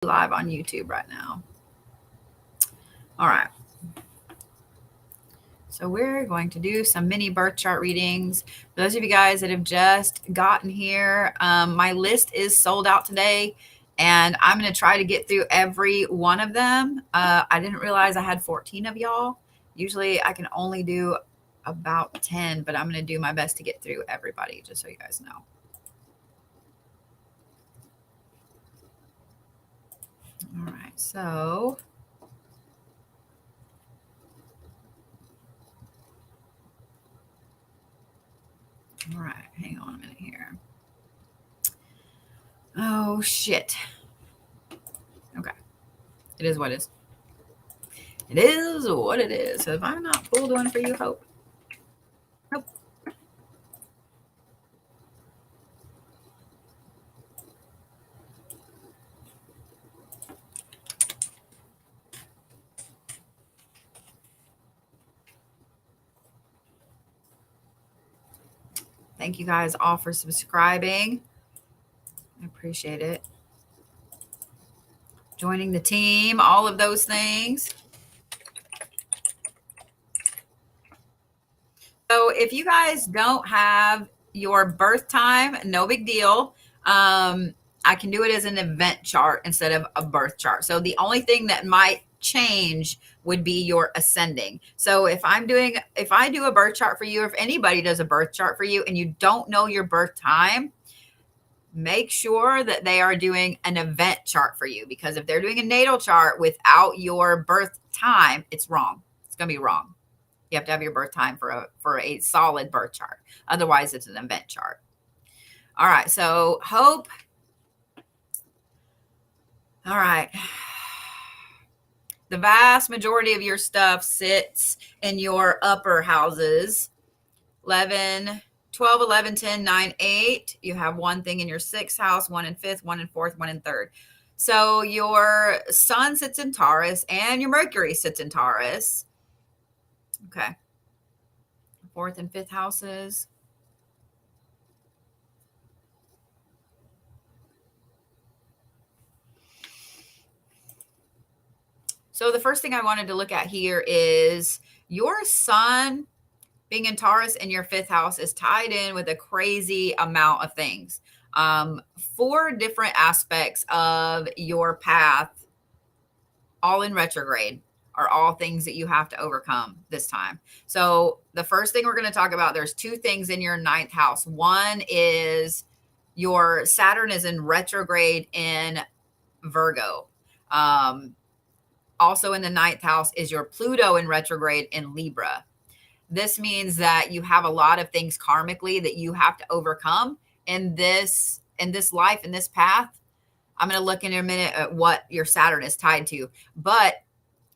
live on YouTube right now. All right. So we're going to do some mini birth chart readings. For those of you guys that have just gotten here, my list is sold out today, and I'm going to try to get through every one of them. I didn't realize I had 14 of y'all. Usually I can only do about 10, but I'm going to do my best to get through everybody, just so you guys know. All right, so all right, hang on a minute here. Oh, shit. Okay. It is what it is. It is what it is. So if I'm not pulled one for you, Hope? Nope. Thank you guys all for subscribing. I appreciate it. Joining the team, all of those things. So if you guys don't have your birth time, no big deal. I can do it as an event chart instead of a birth chart. So the only thing that might change would be your ascending. So if I do a birth chart for you, or if anybody does a birth chart for you and you don't know your birth time, make sure that they are doing an event chart for you, because if they're doing a natal chart without your birth time, it's wrong. It's going to be wrong. You have to have your birth time for a solid birth chart. Otherwise, it's an event chart. All right. So Hope. All right. The vast majority of your stuff sits in your upper houses. 11, 12, 11, 10, 9, 8. You have one thing in your sixth house, one in fifth, one in fourth, one in third. So your sun sits in Taurus and your Mercury sits in Taurus. Okay. Fourth and fifth houses. So the first thing I wanted to look at here is your sun being in Taurus in your fifth house is tied in with a crazy amount of things. 4 different aspects of your path, all in retrograde, are all things that you have to overcome this time. So the first thing we're going to talk about, there's 2 things in your ninth house. One is your Saturn is in retrograde in Virgo. Also in the ninth house is your Pluto in retrograde in Libra. This means that you have a lot of things karmically that you have to overcome in this life, in this path. I'm going to look in a minute at what your Saturn is tied to. But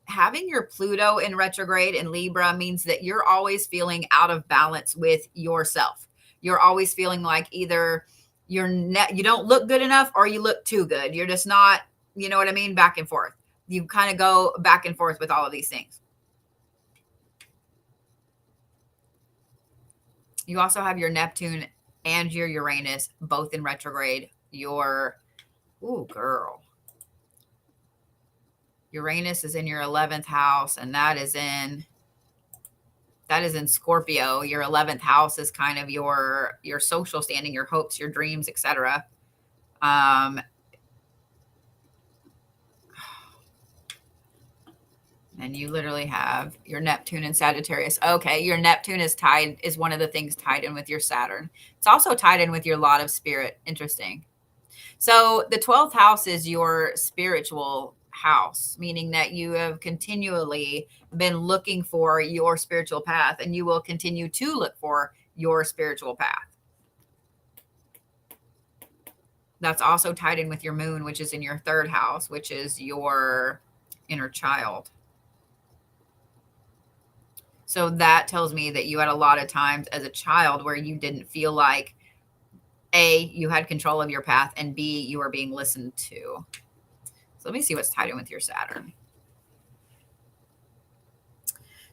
having your Pluto in retrograde in Libra means that you're always feeling out of balance with yourself. You're always feeling like either you don't look good enough or you look too good. You're just not, you know what I mean? Back and forth. You kind of go back and forth with all of these things. You also have your Neptune and your Uranus both in retrograde. Uranus is in your 11th house, and that is in Scorpio. Your 11th house is kind of your social standing, your hopes, your dreams, etc. And you literally have your Neptune and Sagittarius. Okay, your Neptune is one of the things tied in with your Saturn. It's also tied in with your lot of spirit. Interesting. So the 12th house is your spiritual house, meaning that you have continually been looking for your spiritual path, and you will continue to look for your spiritual path. That's also tied in with your moon, which is in your 3rd house, which is your inner child. So that tells me that you had a lot of times as a child where you didn't feel like, A, you had control of your path, and B, you were being listened to. So let me see what's tied in with your Saturn.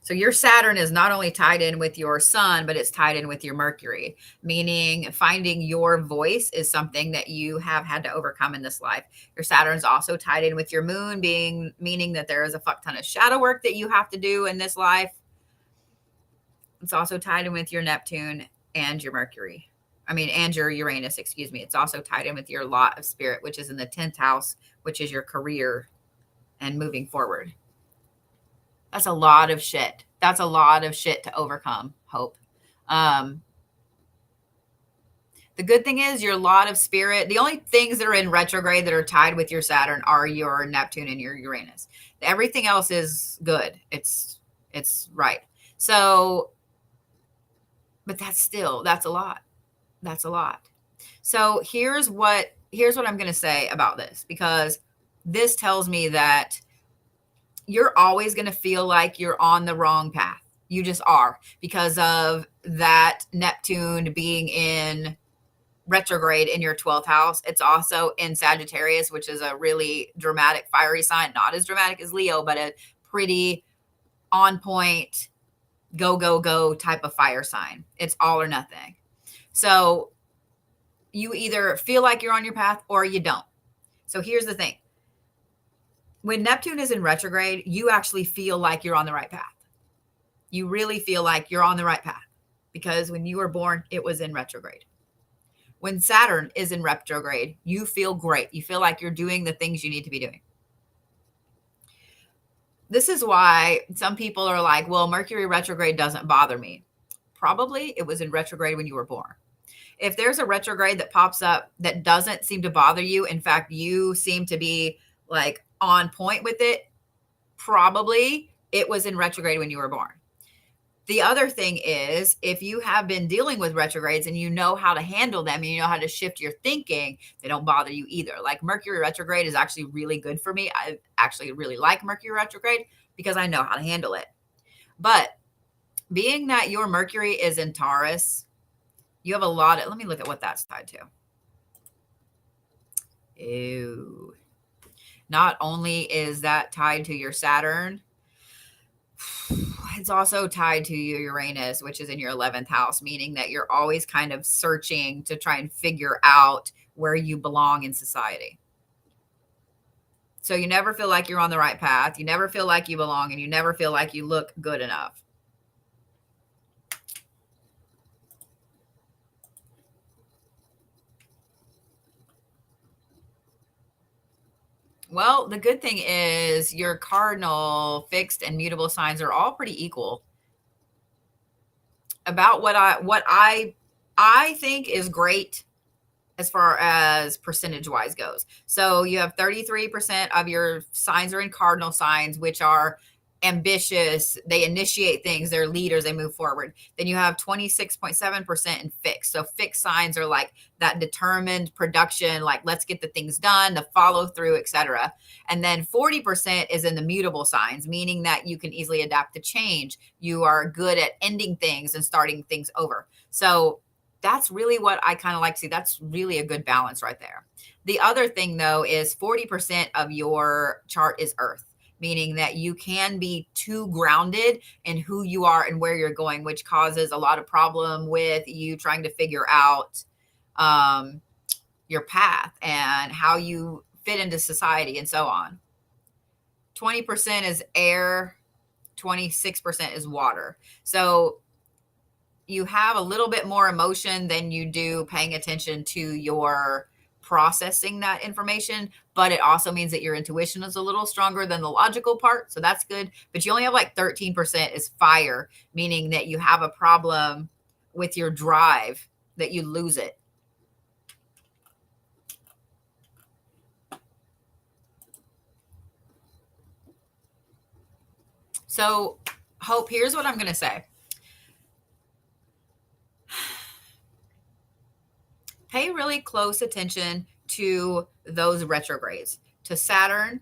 So your Saturn is not only tied in with your sun, but it's tied in with your Mercury, meaning finding your voice is something that you have had to overcome in this life. Your Saturn's also tied in with your moon, meaning that there is a fuck ton of shadow work that you have to do in this life. It's also tied in with your Neptune and your Mercury. And your Uranus, excuse me. It's also tied in with your lot of spirit, which is in the 10th house, which is your career and moving forward. That's a lot of shit. That's a lot of shit to overcome, Hope. The good thing is your lot of spirit, the only things that are in retrograde that are tied with your Saturn are your Neptune and your Uranus. Everything else is good. It's right. So, but that's a lot. That's a lot. So here's what I'm going to say about this, because this tells me that you're always going to feel like you're on the wrong path. You just are, because of that Neptune being in retrograde in your 12th house. It's also in Sagittarius, which is a really dramatic, fiery sign, not as dramatic as Leo, but a pretty on point, go, go, go type of fire sign. It's all or nothing. So you either feel like you're on your path or you don't. So here's the thing. When Neptune is in retrograde, you actually feel like you're on the right path. You really feel like you're on the right path, because when you were born, it was in retrograde. When Saturn is in retrograde, you feel great. You feel like you're doing the things you need to be doing. This is why some people are like, well, Mercury retrograde doesn't bother me. Probably it was in retrograde when you were born. If there's a retrograde that pops up that doesn't seem to bother you, in fact, you seem to be like on point with it, probably it was in retrograde when you were born. The other thing is, if you have been dealing with retrogrades and you know how to handle them and you know how to shift your thinking, they don't bother you either. Like Mercury retrograde is actually really good for me. I actually really like Mercury retrograde because I know how to handle it. But being that your Mercury is in Taurus, you have a lot of, let me look at what that's tied to. Ew. Not only is that tied to your Saturn, it's also tied to your Uranus, which is in your 11th house, meaning that you're always kind of searching to try and figure out where you belong in society. So you never feel like you're on the right path. You never feel like you belong, and you never feel like you look good enough. Well, the good thing is your cardinal, fixed, and mutable signs are all pretty equal. About what I think is great as far as percentage wise goes. So you have 33% of your signs are in cardinal signs, which are ambitious. They initiate things. They're leaders. They move forward. Then you have 26.7% in fixed. So fixed signs are like that determined production, like let's get the things done, the follow through, etc. And then 40% is in the mutable signs, meaning that you can easily adapt to change. You are good at ending things and starting things over. So that's really what I kind of like to see. That's really a good balance right there. The other thing though is 40% of your chart is earth, meaning that you can be too grounded in who you are and where you're going, which causes a lot of problem with you trying to figure out your path and how you fit into society and so on. 20% is air, 26% is water. So you have a little bit more emotion than you do paying attention to your processing that information, but it also means that your intuition is a little stronger than the logical part. So that's good. But you only have like 13% is fire, meaning that you have a problem with your drive, that you lose it. So, Hope, here's what I'm going to say. Pay really close attention to those retrogrades, to Saturn,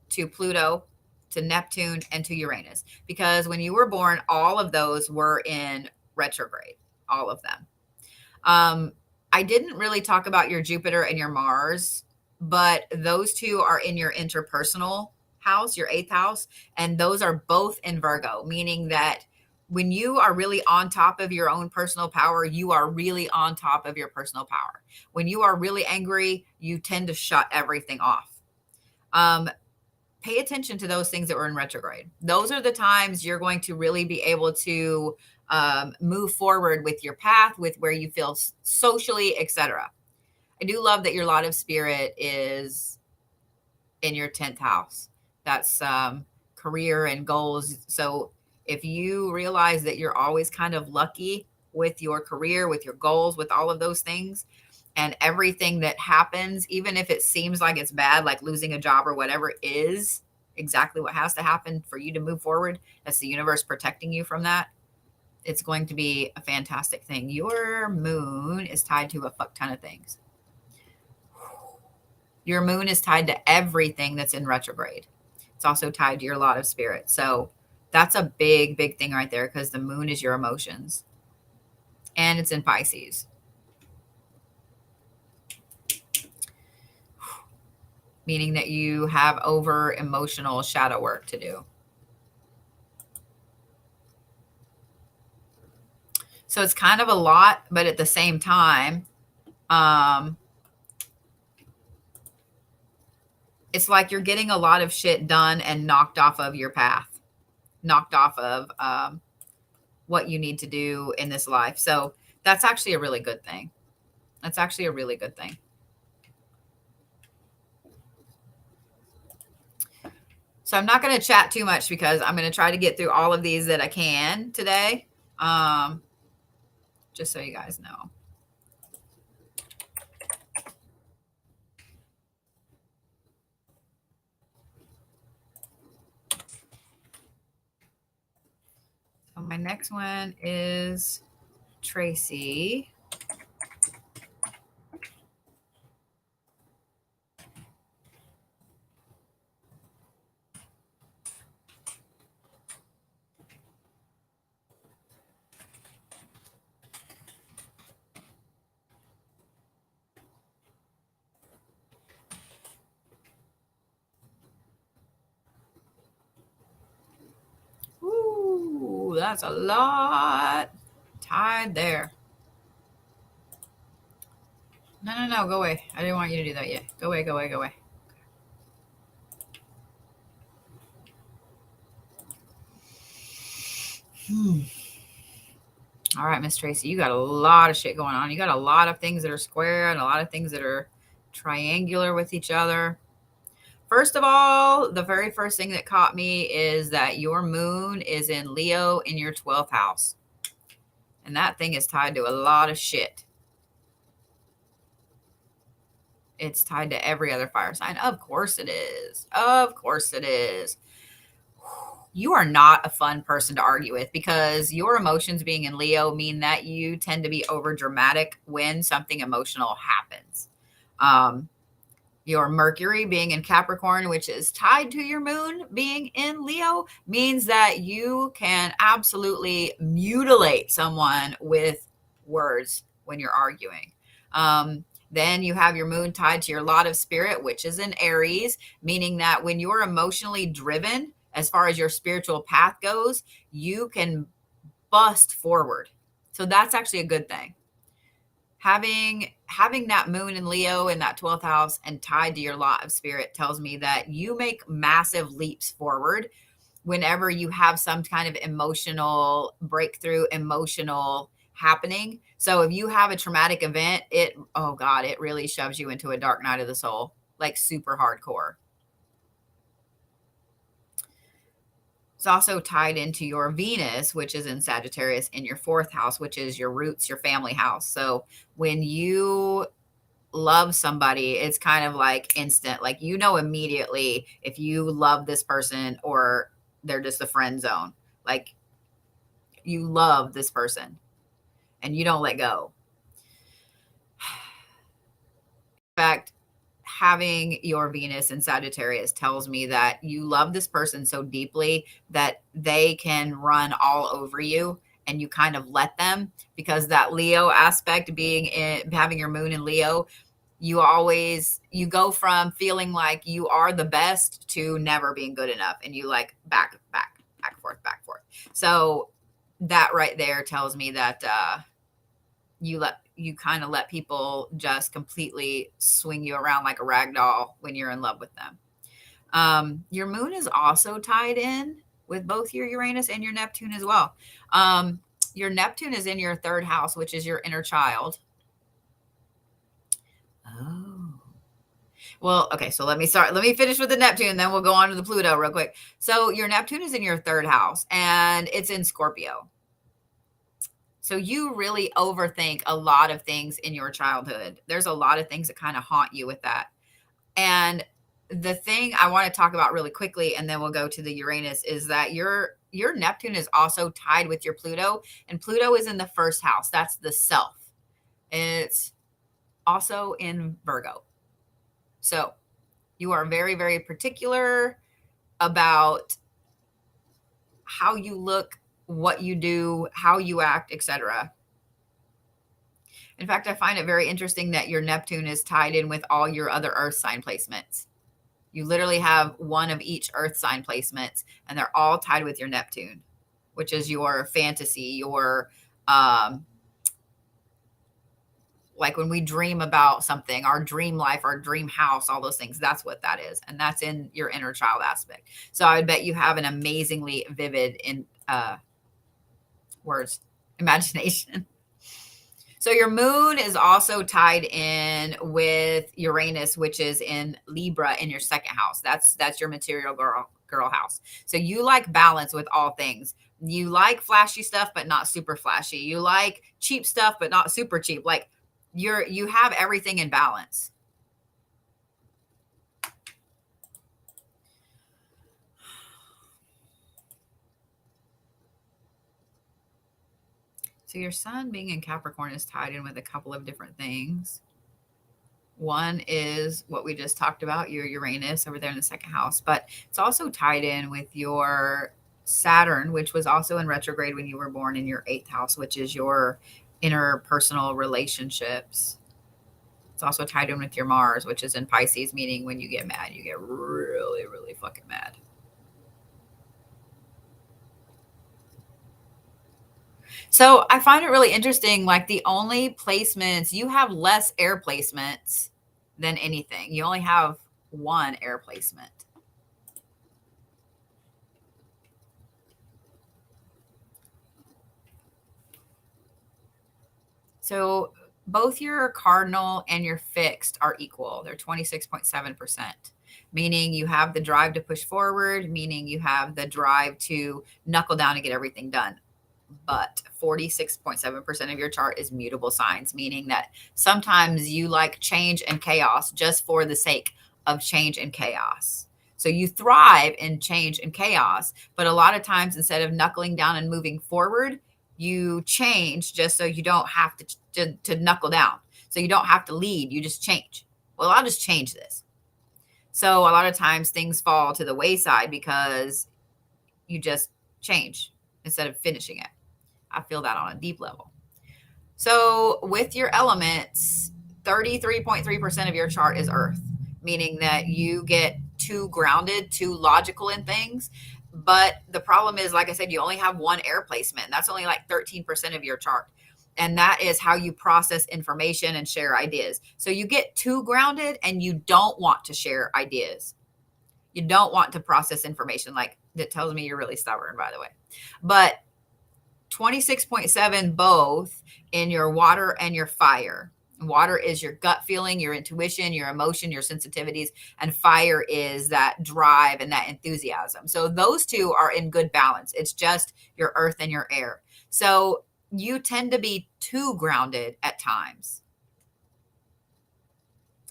to Pluto, to Neptune, and to Uranus. Because when you were born, all of those were in retrograde, all of them. I didn't really talk about your Jupiter and your Mars, but those two are in your interpersonal house, your 8th house, and those are both in Virgo, meaning that when you are really on top of your own personal power, you are really on top of your personal power. When you are really angry, you tend to shut everything off. Pay attention to those things that were in retrograde. Those are the times you're going to really be able to move forward with your path, with where you feel socially, etc. I do love that your lot of spirit is in your 10th house. That's career and goals. So if you realize that you're always kind of lucky with your career, with your goals, with all of those things, and everything that happens, even if it seems like it's bad, like losing a job or whatever, is exactly what has to happen for you to move forward. That's the universe protecting you from that. It's going to be a fantastic thing. Your moon is tied to a fuck ton of things. Your moon is tied to everything that's in retrograde. It's also tied to your lot of spirit. So that's a big, big thing right there, because the moon is your emotions. And it's in Pisces. Meaning that you have over emotional shadow work to do. So it's kind of a lot, but at the same time, it's like you're getting a lot of shit done and knocked off of your path, knocked off of what you need to do in this life. So that's actually a really good thing. That's actually a really good thing. So I'm not going to chat too much because I'm going to try to get through all of these that I can today. Just so you guys know. So my next one is Tracy. Ooh, that's a lot tied there. No, go away. I didn't want you to do that yet. Go away, go away, go away. All right, Miss Tracy, you got a lot of shit going on. You got a lot of things that are square and a lot of things that are triangular with each other. First of all, the very first thing that caught me is that your moon is in Leo in your 12th house. And that thing is tied to a lot of shit. It's tied to every other fire sign. Of course it is. Of course it is. You are not a fun person to argue with, because your emotions being in Leo mean that you tend to be over dramatic when something emotional happens. Your Mercury being in Capricorn, which is tied to your moon being in Leo, means that you can absolutely mutilate someone with words when you're arguing. Then you have your moon tied to your lot of spirit, which is in Aries, meaning that when you're emotionally driven, as far as your spiritual path goes, you can bust forward. So that's actually a good thing. Having that moon in Leo in that 12th house and tied to your lot of spirit tells me that you make massive leaps forward whenever you have some kind of emotional breakthrough, emotional happening. So if you have a traumatic event, it really shoves you into a dark night of the soul, like super hardcore. It's also tied into your Venus, which is in Sagittarius, in your 4th house, which is your roots, your family house. So when you love somebody, it's kind of like instant, like, you know, immediately if you love this person or they're just a friend zone. Like, you love this person and you don't let go. In fact, having your Venus in Sagittarius tells me that you love this person so deeply that they can run all over you, and you kind of let them, because that Leo aspect, being in, having your moon in Leo, You go from feeling like you are the best to never being good enough. And you like back, forth, back, forth. So that right there tells me that, you kind of let people just completely swing you around like a rag doll when you're in love with them. Your moon is also tied in with both your Uranus and your Neptune as well. Your Neptune is in your third house, which is your inner child. Oh. Well, okay, so let me finish with the Neptune, then we'll go on to the Pluto real quick. So your Neptune is in your third house and it's in Scorpio. So you really overthink a lot of things in your childhood. There's a lot of things that kind of haunt you with that. And the thing I want to talk about really quickly, and then we'll go to the Uranus, is that your Neptune is also tied with your Pluto, and Pluto is in the first house. That's the self. It's also in Virgo. So you are very, very particular about how you look, what you do, how you act, etc. In fact, I find it very interesting that your Neptune is tied in with all your other Earth sign placements. You literally have one of each Earth sign placements, and they're all tied with your Neptune, which is your fantasy, your like when we dream about something, our dream life, our dream house, all those things, that's what that is. And that's in your inner child aspect. So I would bet you have an amazingly vivid imagination. So your moon is also tied in with Uranus, which is in Libra in your second house. That's your material girl house. So you like balance with all things. You like flashy stuff, but not super flashy. You like cheap stuff, but not super cheap. Like you have everything in balance. So your sun being in Capricorn is tied in with a couple of different things. One is what we just talked about, your Uranus over there in the second house, but it's also tied in with your Saturn, which was also in retrograde when you were born, in your eighth house, which is your interpersonal relationships. It's also tied in with your Mars, which is in Pisces, meaning when you get mad, you get really, really fucking mad. So I find it really interesting. Like the only placements, you have less air placements than anything. You only have one air placement. So both your cardinal and your fixed are equal. They're 26.7%, meaning you have the drive to push forward, meaning you have the drive to knuckle down and get everything done. But 46.7% of your chart is mutable signs, meaning that sometimes you like change and chaos just for the sake of change and chaos. So you thrive in change and chaos, but a lot of times instead of knuckling down and moving forward, you change just so you don't have to knuckle down. So you don't have to lead, you just change. Well, I'll just change this. So a lot of times things fall to the wayside because you just change instead of finishing it. I feel that on a deep level. So with your elements, 33.3% of your chart is Earth, meaning that you get too grounded, too logical in things. But the problem is, like I said, you only have one air placement. And that's only like 13% of your chart. And that is how you process information and share ideas. So you get too grounded and you don't want to share ideas. You don't want to process information. Like that tells me you're really stubborn, by the way. But 26.7 both in your water and your fire. Water is your gut feeling, your intuition, your emotion, your sensitivities, and fire is that drive and that enthusiasm. So those two are in good balance. It's just your earth and your air. So you tend to be too grounded at times.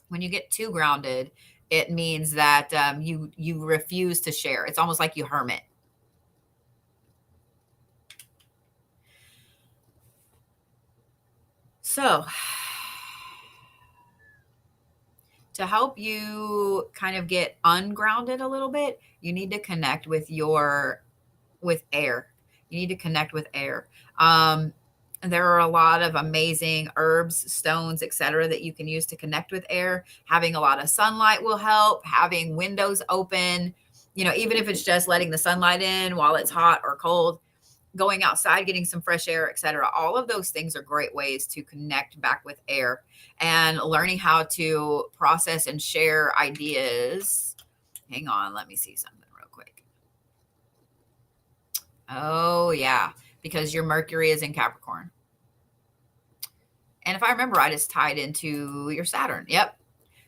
When you get too grounded, it means that you refuse to share. It's almost like you hermit. So to help you kind of get ungrounded a little bit, you need to connect with air. You need to connect with air. There are a lot of amazing herbs, stones, etc. that you can use to connect with air. Having a lot of sunlight will help. Having windows open, even if it's just letting the sunlight in while it's hot or cold, going outside, getting some fresh air, etc. All of those things are great ways to connect back with air, and learning how to process and share ideas. Hang on, let me see something real quick. Oh, yeah, because your Mercury is in Capricorn. And if I remember right, it's tied into your Saturn. Yep.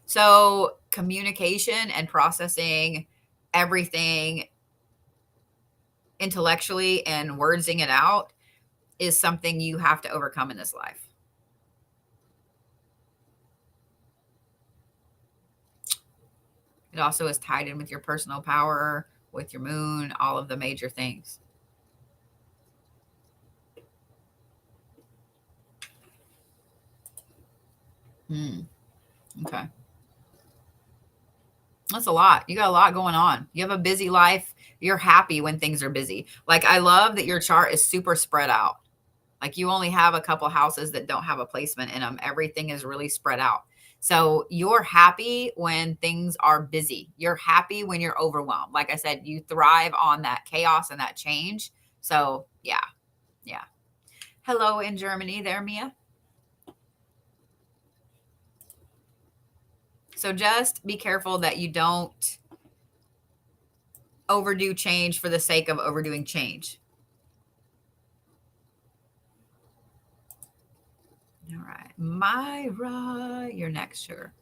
So communication and processing everything intellectually and wordsing it out is something you have to overcome in this life. It also is tied in with your personal power, with your moon, all of the major things. Okay. That's a lot. You got a lot going on. You have a busy life. You're happy when things are busy. Like, I love that your chart is super spread out. Like, you only have a couple houses that don't have a placement in them. Everything is really spread out. So you're happy when things are busy. You're happy when you're overwhelmed. Like I said, you thrive on that chaos and that change. So yeah. Yeah. Hello in Germany there, Mia. So just be careful that you don't overdo change for the sake of overdoing change. All right. Myra, you're next, sugar.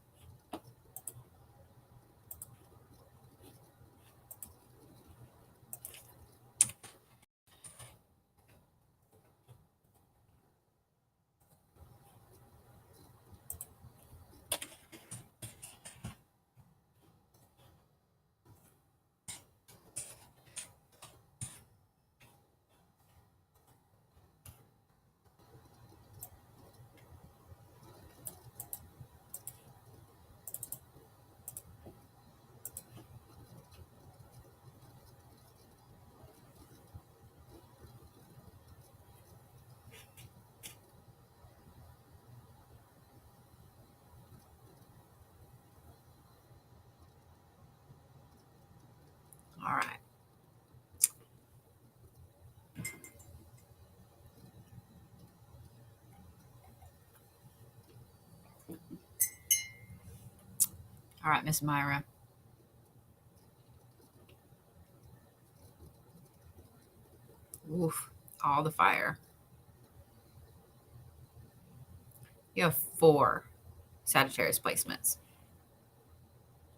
All right. All right, Miss Myra. Oof, all the fire. You have 4 Sagittarius placements.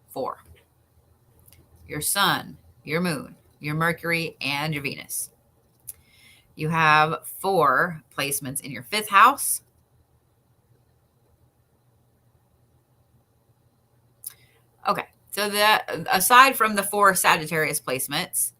4. Your sun, your moon, your Mercury, and your Venus. You have 4 placements in your 5th house. Okay. So that, aside from the 4 Sagittarius placements,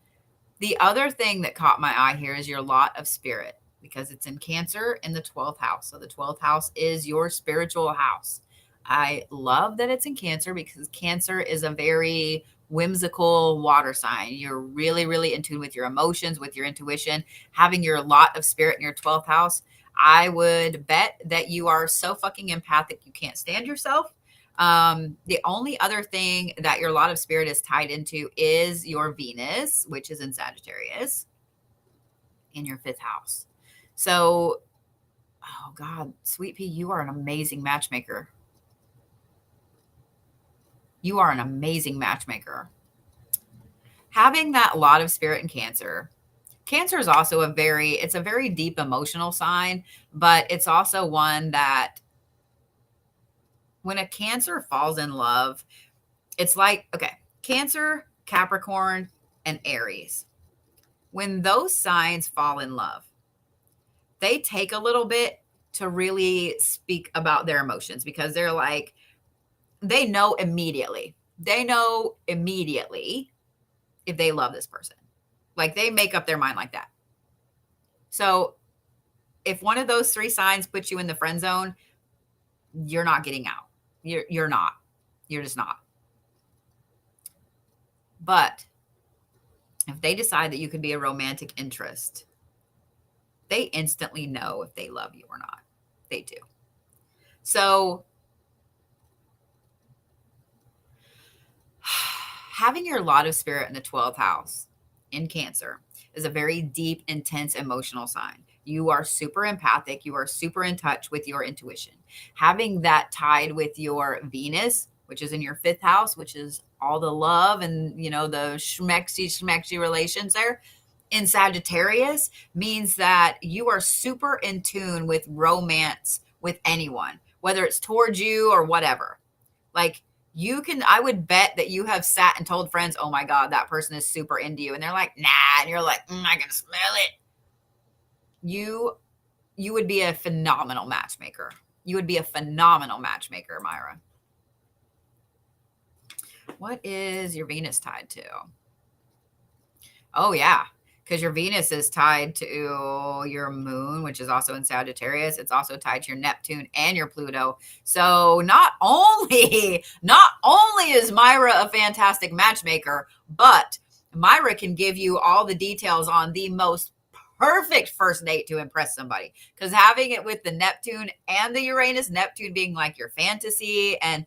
the other thing that caught my eye here is your lot of spirit, because it's in Cancer in the 12th house. So the 12th house is your spiritual house. I love that it's in Cancer because Cancer is a very whimsical water sign. You're really, really in tune with your emotions, with your intuition. Having your lot of spirit in your 12th house, I would bet that you are so fucking empathic you can't stand yourself. The only other thing that your lot of spirit is tied into is your Venus, which is in Sagittarius in your 5th house. So, oh God, Sweet Pea, you are an amazing matchmaker. You are an amazing matchmaker. Having that lot of spirit in Cancer. Cancer is also it's a very deep emotional sign, but it's also one that when a Cancer falls in love, it's like, okay, Cancer, Capricorn, and Aries. When those signs fall in love, they take a little bit to really speak about their emotions, because they're like, they know immediately. They know immediately if they love this person. Like, they make up their mind like that. So if one of those 3 signs puts you in the friend zone, you're not getting out. You're not. You're just not. But if they decide that you could be a romantic interest, they instantly know if they love you or not. They do. So having your lot of spirit in the 12th house in Cancer is a very deep, intense emotional sign. You are super empathic. You are super in touch with your intuition. Having that tied with your Venus, which is in your 5th house, which is all the love and, the schmexy relations there, in Sagittarius means that you are super in tune with romance with anyone, whether it's towards you or whatever. Like, I would bet that you have sat and told friends, oh my God, that person is super into you. And they're like, nah. And you're like, I can smell it. You would be a phenomenal matchmaker. You would be a phenomenal matchmaker, Myra. What is your Venus tied to? Oh, yeah. Because your Venus is tied to your moon, which is also in Sagittarius. It's also tied to your Neptune and your Pluto. So not only is Myra a fantastic matchmaker, but Myra can give you all the details on the most perfect first date to impress somebody. Because having it with the Neptune and the Uranus, Neptune being like your fantasy and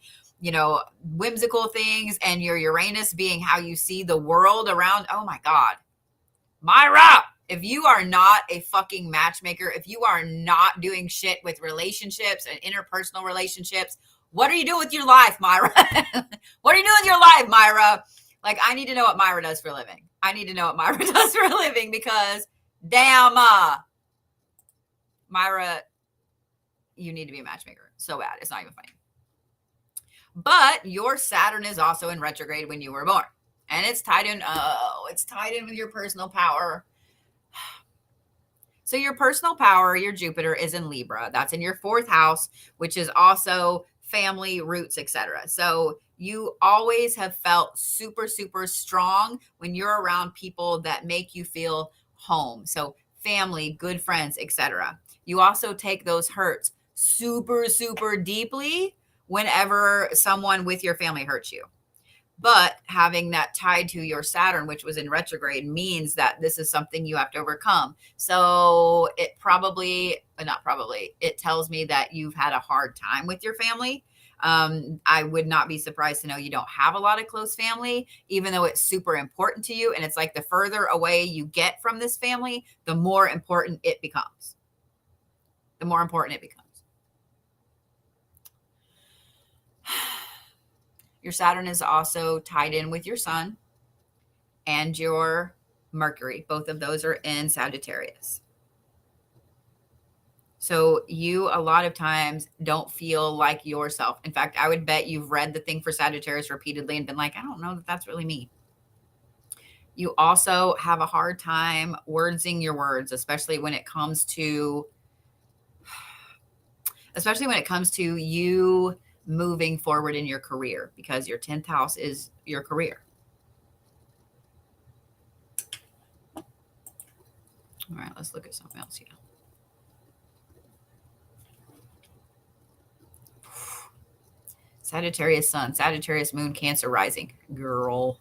whimsical things, and your Uranus being how you see the world around. Oh my God. Myra, if you are not a fucking matchmaker, if you are not doing shit with relationships and interpersonal relationships, what are you doing with your life, Myra? What are you doing with your life, Myra? Like, I need to know what Myra does for a living. I need to know what Myra does for a living because, damn, Myra, you need to be a matchmaker. So bad. It's not even funny. But your Saturn is also in retrograde when you were born. And it's tied in with your personal power. So your personal power, your Jupiter is in Libra. That's in your 4th house, which is also family, roots, etc. So you always have felt super, super strong when you're around people that make you feel home. So family, good friends, etc. You also take those hurts super, super deeply whenever someone with your family hurts you. But having that tied to your Saturn, which was in retrograde, means that this is something you have to overcome. So it tells me that you've had a hard time with your family. I would not be surprised to know you don't have a lot of close family, even though it's super important to you. And it's like the further away you get from this family, the more important it becomes. The more important it becomes. Your Saturn is also tied in with your Sun and your Mercury. Both of those are in Sagittarius. So you, a lot of times, don't feel like yourself. In fact, I would bet you've read the thing for Sagittarius repeatedly and been like, I don't know that that's really me. You also have a hard time wordsing your words, especially when it comes to you moving forward in your career, because your 10th house is your career. All right, let's look at something else here. Sagittarius Sun, Sagittarius Moon, Cancer rising. Girl.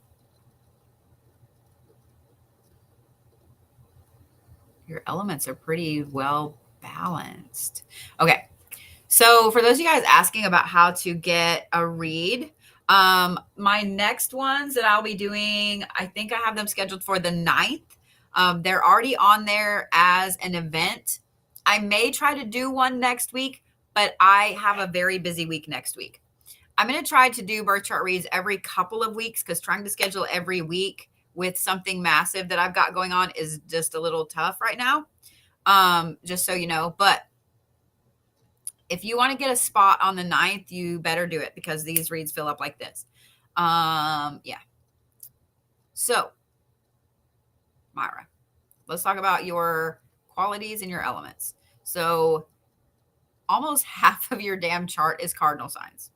Your elements are pretty well balanced. Okay. So for those of you guys asking about how to get a read, my next ones that I'll be doing, I think I have them scheduled for the 9th. They're already on there as an event. I may try to do one next week, but I have a very busy week next week. I'm going to try to do birth chart reads every couple of weeks, because trying to schedule every week with something massive that I've got going on is just a little tough right now. Just so you know, but if you want to get a spot on the 9th, you better do it, because these reads fill up like this. Yeah. So, Myra, let's talk about your qualities and your elements. So, almost half of your damn chart is cardinal signs.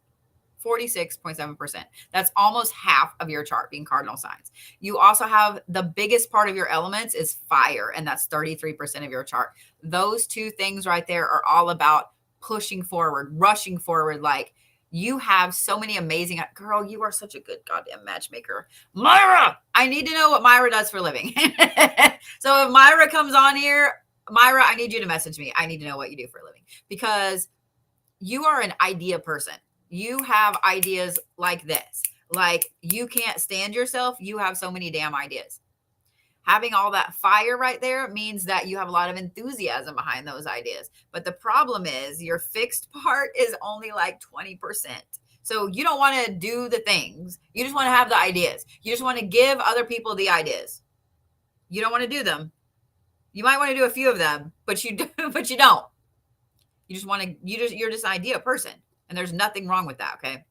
46.7%. That's almost half of your chart being cardinal signs. You also have the biggest part of your elements is fire, and that's 33% of your chart. Those two things right there are all about pushing forward, rushing forward. Like, you have so many amazing, girl, you are such a good goddamn matchmaker. Myra, I need to know what Myra does for a living. So if Myra comes on here, Myra, I need you to message me. I need to know what you do for a living, because you are an idea person. You have ideas like this. Like, you can't stand yourself. You have so many damn ideas. Having all that fire right there means that you have a lot of enthusiasm behind those ideas. But the problem is your fixed part is only like 20%. So you don't want to do the things. You just want to have the ideas. You just want to give other people the ideas. You don't want to do them. You might want to do a few of them, but you do, but you don't. You just want to, you're just an idea person, and there's nothing wrong with that. Okay.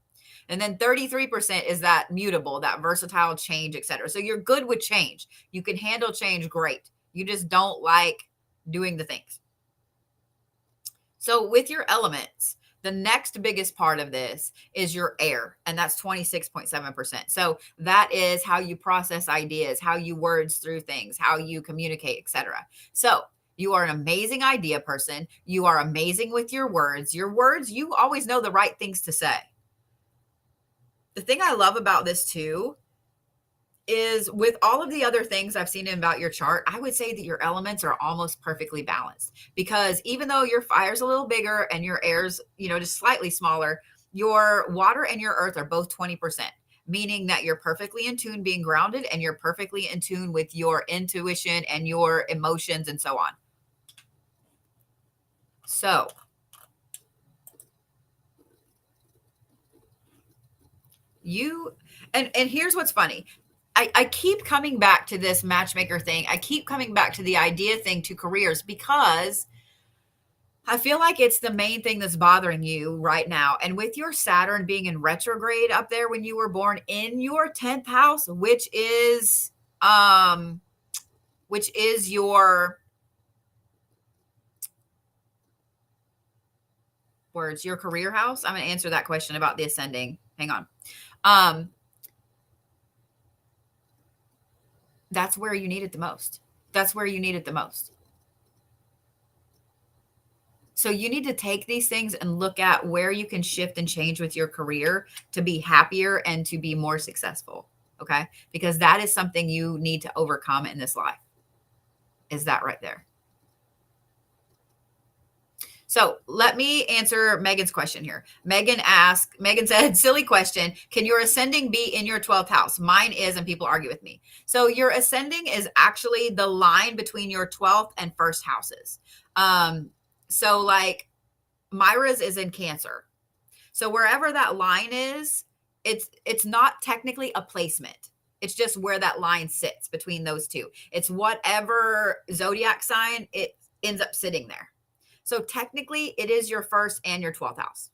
And then 33% is that mutable, that versatile change, etc. So you're good with change. You can handle change great. You just don't like doing the things. So with your elements, the next biggest part of this is your air, and that's 26.7%. So that is how you process ideas, how you words through things, how you communicate, etc. So you are an amazing idea person. You are amazing with your words. Your words, you always know the right things to say. The thing I love about this too is, with all of the other things I've seen about your chart, I would say that your elements are almost perfectly balanced, because even though your fire's a little bigger and your air's, just slightly smaller, your water and your earth are both 20%, meaning that you're perfectly in tune being grounded, and you're perfectly in tune with your intuition and your emotions and so on. So and here's what's funny. I keep coming back to this matchmaker thing. I keep coming back to the idea thing to careers, because I feel like it's the main thing that's bothering you right now. And with your Saturn being in retrograde up there when you were born in your 10th house, which is your your career house. I'm going to answer that question about the ascending. Hang on. That's where you need it the most. That's where you need it the most. So you need to take these things and look at where you can shift and change with your career to be happier and to be more successful. Okay. Because that is something you need to overcome in this life, is that right there. So let me answer Megan's question here. Megan said, silly question. Can your ascending be in your 12th house? Mine is, and people argue with me. So your ascending is actually the line between your 12th and first houses. So like Myra's is in Cancer. So wherever that line is, it's not technically a placement. It's just where that line sits between those two. It's whatever zodiac sign it ends up sitting there. So technically it is your first and your 12th house.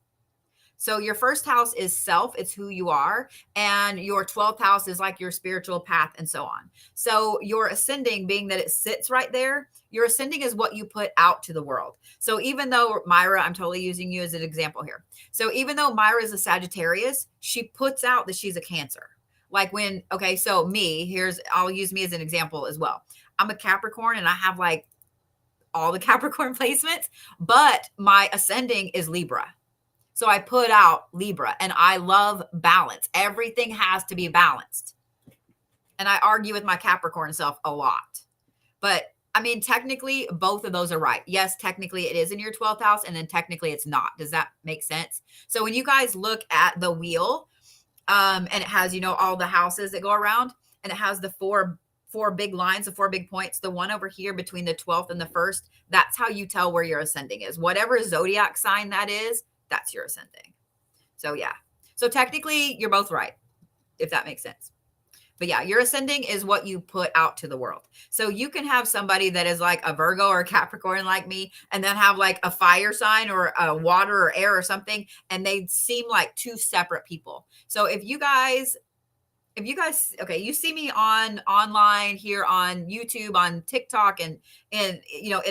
So your first house is self, it's who you are. And your 12th house is like your spiritual path and so on. So your ascending, being that it sits right there, your ascending is what you put out to the world. So even though Myra, I'm totally using you as an example here. So even though Myra is a Sagittarius, she puts out that she's a Cancer. Like so I'll use me as an example as well. I'm a Capricorn, and I have like all the Capricorn placements, but my ascending is Libra. So I put out Libra, and I love balance. Everything has to be balanced. And I argue with my Capricorn self a lot. But I mean, technically, both of those are right. Yes, technically it is in your 12th house, and then technically it's not. Does that make sense? So when you guys look at the wheel, and it has, all the houses that go around, and it has the four big lines, the 4 big points, the one over here between the 12th and the 1st, that's how you tell where your ascending is. Whatever zodiac sign that is, that's your ascending. So yeah. So technically you're both right, if that makes sense. But yeah, your ascending is what you put out to the world. So you can have somebody that is like a Virgo or a Capricorn like me, and then have like a fire sign or a water or air or something, and they seem like two separate people. So if you guys, okay, you see me online here on YouTube, on TikTok, and in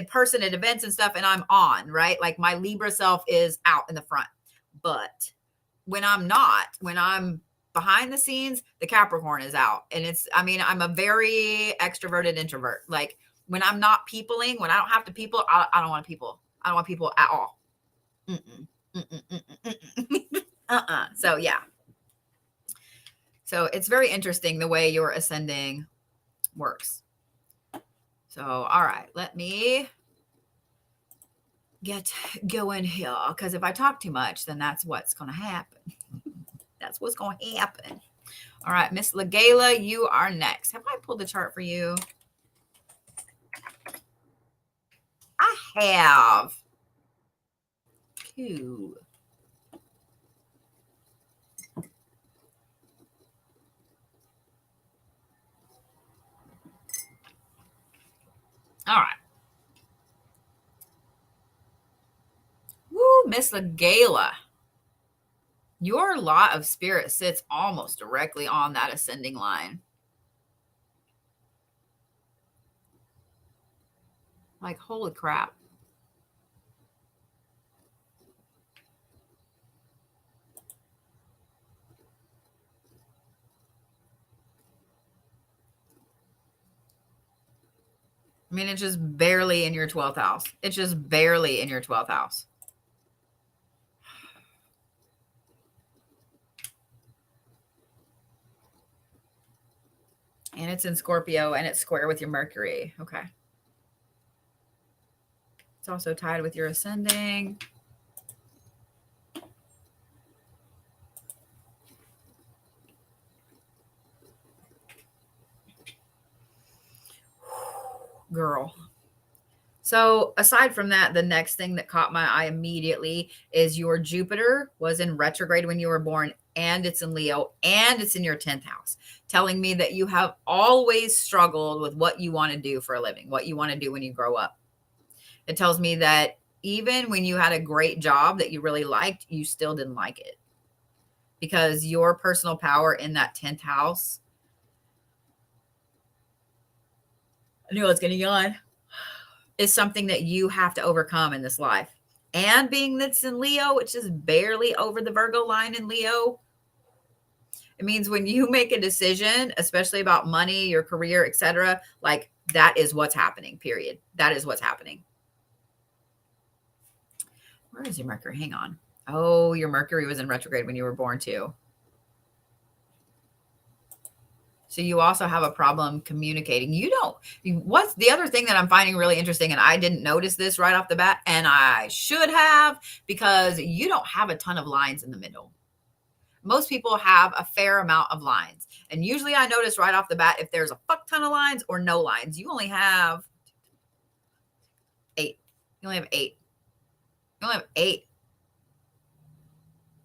person at events and stuff, and I'm on, right? Like my Libra self is out in the front. But when I'm behind the scenes, the Capricorn is out. And I'm a very extroverted introvert. Like when I'm not peopling, when I don't have to people, I don't want people. I don't want people at all. So yeah. So it's very interesting the way your ascending works. So, all right, let me get going here, because if I talk too much, then that's what's going to happen. That's what's going to happen. All right, Miss LaGayla, you are next. Have I pulled the chart for you? I have. Cool. All right. Woo, Miss LaGayla. Your lot of spirit sits almost directly on that ascending line. Like, holy crap. I mean, it's just barely in your 12th house. It's just barely in your 12th house. And it's in Scorpio and it's square with your Mercury. Okay. It's also tied with your ascending. Girl. So aside from that, the next thing that caught my eye immediately is your Jupiter was in retrograde when you were born, and it's in Leo, and it's in your 10th house, telling me that you have always struggled with what you want to do for a living, what you want to do when you grow up. It tells me that even when you had a great job that you really liked, you still didn't like it because your personal power in that 10th house. I knew I was going to yawn. Is something that you have to overcome in this life. And being that's in Leo, which is barely over the Virgo line in Leo, it means when you make a decision, especially about money, your career, etc., like that is what's happening, period. That is what's happening. Where is your Mercury? Hang on. Oh, your Mercury was in retrograde when you were born too. So you also have a problem communicating. What's the other thing that I'm finding really interesting, and I didn't notice this right off the bat, and I should have, because you don't have a ton of lines in the middle. Most people have a fair amount of lines. And usually I notice right off the bat if there's a fuck ton of lines or no lines. You only have 8. You only have 8. You only have 8.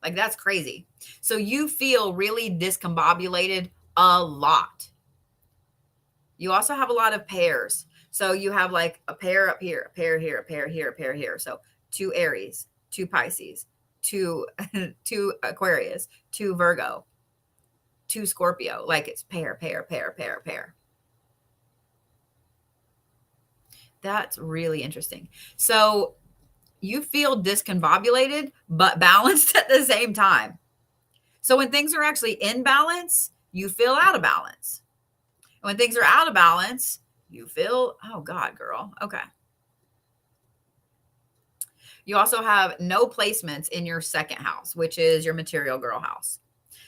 Like, that's crazy. So you feel really discombobulated a lot. You also have a lot of pairs. So you have like a pair up here, a pair here, a pair here, a pair here. So 2 Aries, 2 Pisces, 2 Aquarius, 2 Virgo, 2 Scorpio. Like it's pair, pair, pair, pair, pair. That's really interesting. So you feel discombobulated, but balanced at the same time. So when things are actually in balance, you feel out of balance. And when things are out of balance, you feel, oh God, girl. Okay. You also have no placements in your 2nd house, which is your material girl house.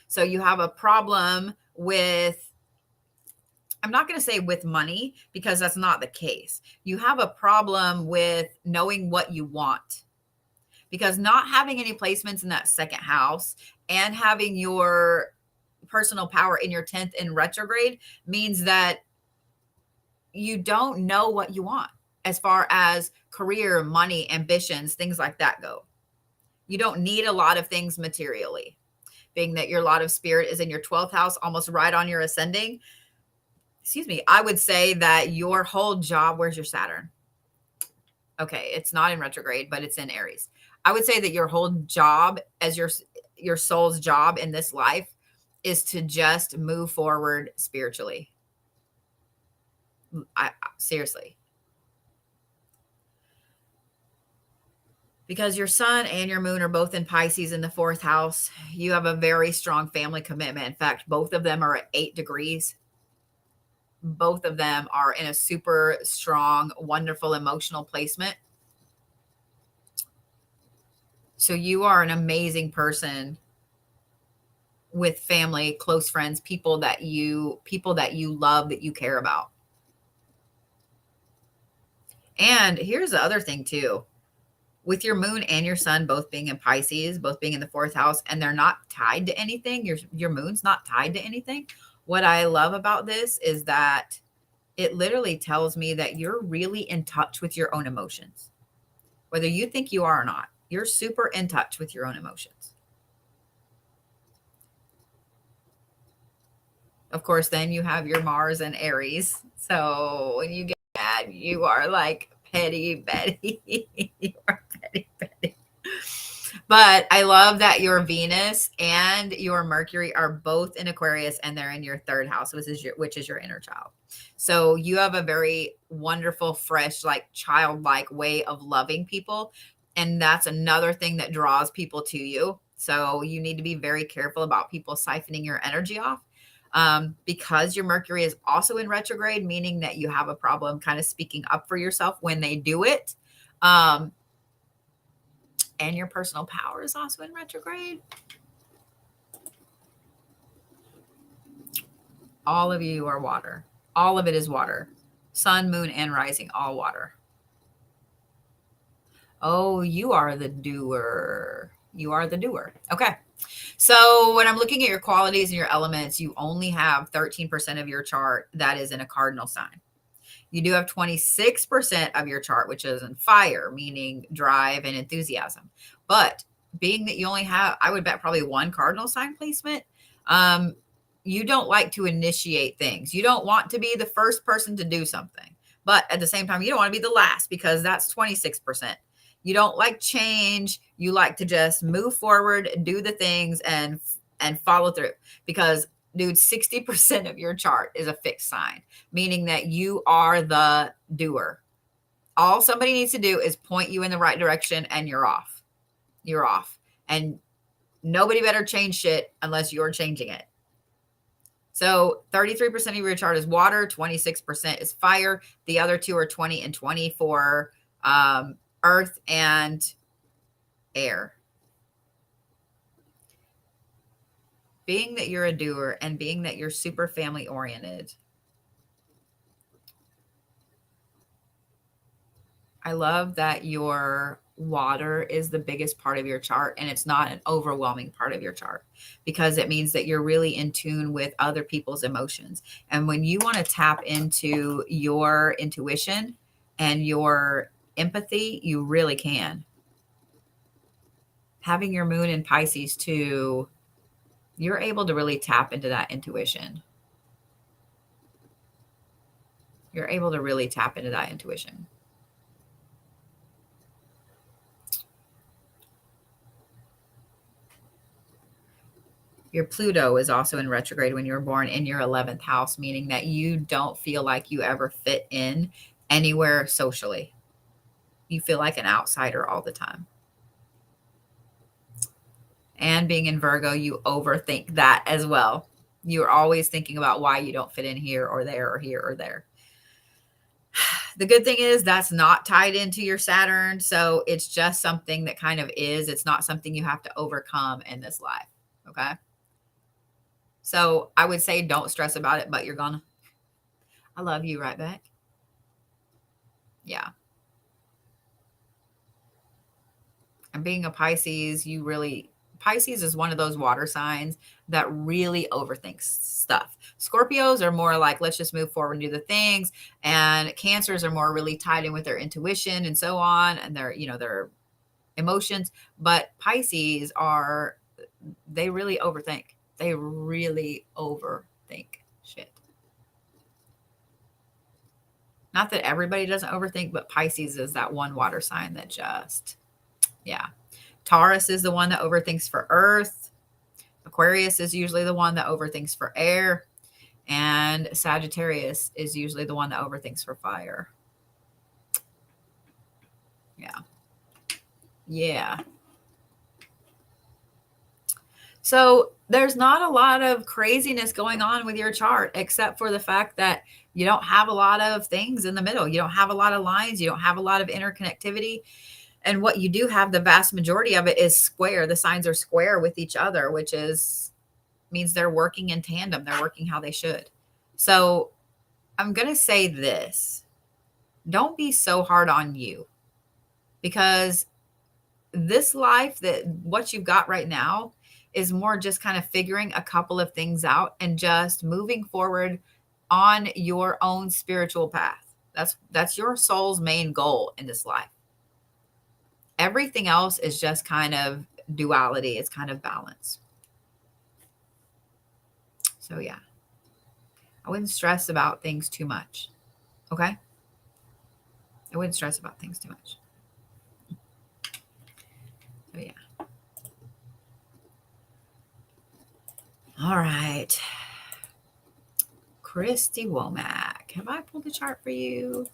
So you have a problem with, I'm not going to say with money, because that's not the case. You have a problem with knowing what you want, because not having any placements in that 2nd house and having your personal power in your 10th in retrograde means that you don't know what you want as far as career, money, ambitions, things like that go. You don't need a lot of things materially, being that your lot of spirit is in your 12th house, almost right on your ascending. Excuse me. I would say that your whole job, where's your Saturn? Okay. It's not in retrograde, but it's in Aries. I would say that your whole job as your soul's job in this life is to just move forward spiritually. Seriously. Because your sun and your moon are both in Pisces in the 4th house. You have a very strong family commitment. In fact, both of them are at 8 degrees. Both of them are in a super strong, wonderful emotional placement. So you are an amazing person with family, close friends, people that you love, that you care about. And here's the other thing too. with your moon and your sun both being in Pisces, both being in the fourth house, and they're not tied to anything. Your moon's not tied to anything. What I love about this is that it literally tells me that you're really in touch with your own emotions. Whether you think you are or not, you're super in touch with your own emotions. Of course, then you have your Mars and Aries. So when you get mad, you are like petty Betty. You are petty Betty. But I love that your Venus and your Mercury are both in Aquarius, and they're in your third house, which is your inner child. So you have a very wonderful, fresh, like childlike way of loving people. And that's another thing that draws people to you. So you need to be very careful about people siphoning your energy off. Because your Mercury is also in retrograde, meaning that you have a problem kind of speaking up for yourself when they do it. And your personal power is also in retrograde. All of you are water. All of it is water. Sun, moon, and rising, all water. Oh, you are the doer. You are the doer. Okay. So when I'm looking at your qualities and your elements, you only have 13% of your chart that is in a cardinal sign. You do have 26% of your chart, which is in fire, meaning drive and enthusiasm. But being that you only have, I would bet probably one cardinal sign placement, you don't like to initiate things. You don't want to be the first person to do something. But at the same time, you don't want to be the last, because that's 26%. You don't like change. You like to just move forward, do the things, and follow through. Because, dude, 60% of your chart is a fixed sign, meaning that you are the doer. All somebody needs to do is point you in the right direction, and you're off. You're off. And nobody better change shit unless you're changing it. So 33% of your chart is water, 26% is fire. The other two are 20 and 20 for earth and air. Being that you're a doer and being that you're super family oriented, I love that your water is the biggest part of your chart, and it's not an overwhelming part of your chart, because it means that you're really in tune with other people's emotions. And when you want to tap into your intuition and your empathy, you really can. Having your moon in Pisces too, you're able to really tap into that intuition. You're able to really tap into that intuition. Your Pluto is also in retrograde when you were born in your 11th house, meaning that you don't feel like you ever fit in anywhere socially. You feel like an outsider all the time. And being in Virgo, you overthink that as well. You're always thinking about why you don't fit in here or there or here or there. The good thing is that's not tied into your Saturn. So it's just something that kind of is. It's not something you have to overcome in this life. Okay. So I would say don't stress about it, but you're gonna. I love you right back. Yeah. And being a Pisces, Pisces is one of those water signs that really overthinks stuff. Scorpios are more like, let's just move forward and do the things. And Cancers are more really tied in with their intuition and so on, and their emotions. But Pisces they really overthink. They really overthink shit. Not that everybody doesn't overthink, but Pisces is that one water sign that just, yeah. Taurus is the one that overthinks for earth. Aquarius is usually the one that overthinks for air. And Sagittarius is usually the one that overthinks for fire. Yeah. Yeah. So there's not a lot of craziness going on with your chart, except for the fact that you don't have a lot of things in the middle. You don't have a lot of lines. You don't have a lot of interconnectivity. And what you do have, the vast majority of it is square. The signs are square with each other, which means they're working in tandem. They're working how they should. So I'm going to say this. Don't be so hard on you, because this life, that what you've got right now is more just kind of figuring a couple of things out and just moving forward on your own spiritual path. That's your soul's main goal in this life. Everything else is just kind of duality. It's kind of balance. So yeah, I wouldn't stress about things too much. Okay? I wouldn't stress about things too much. So yeah. All right. Kristie Womack. Have I pulled a chart for you?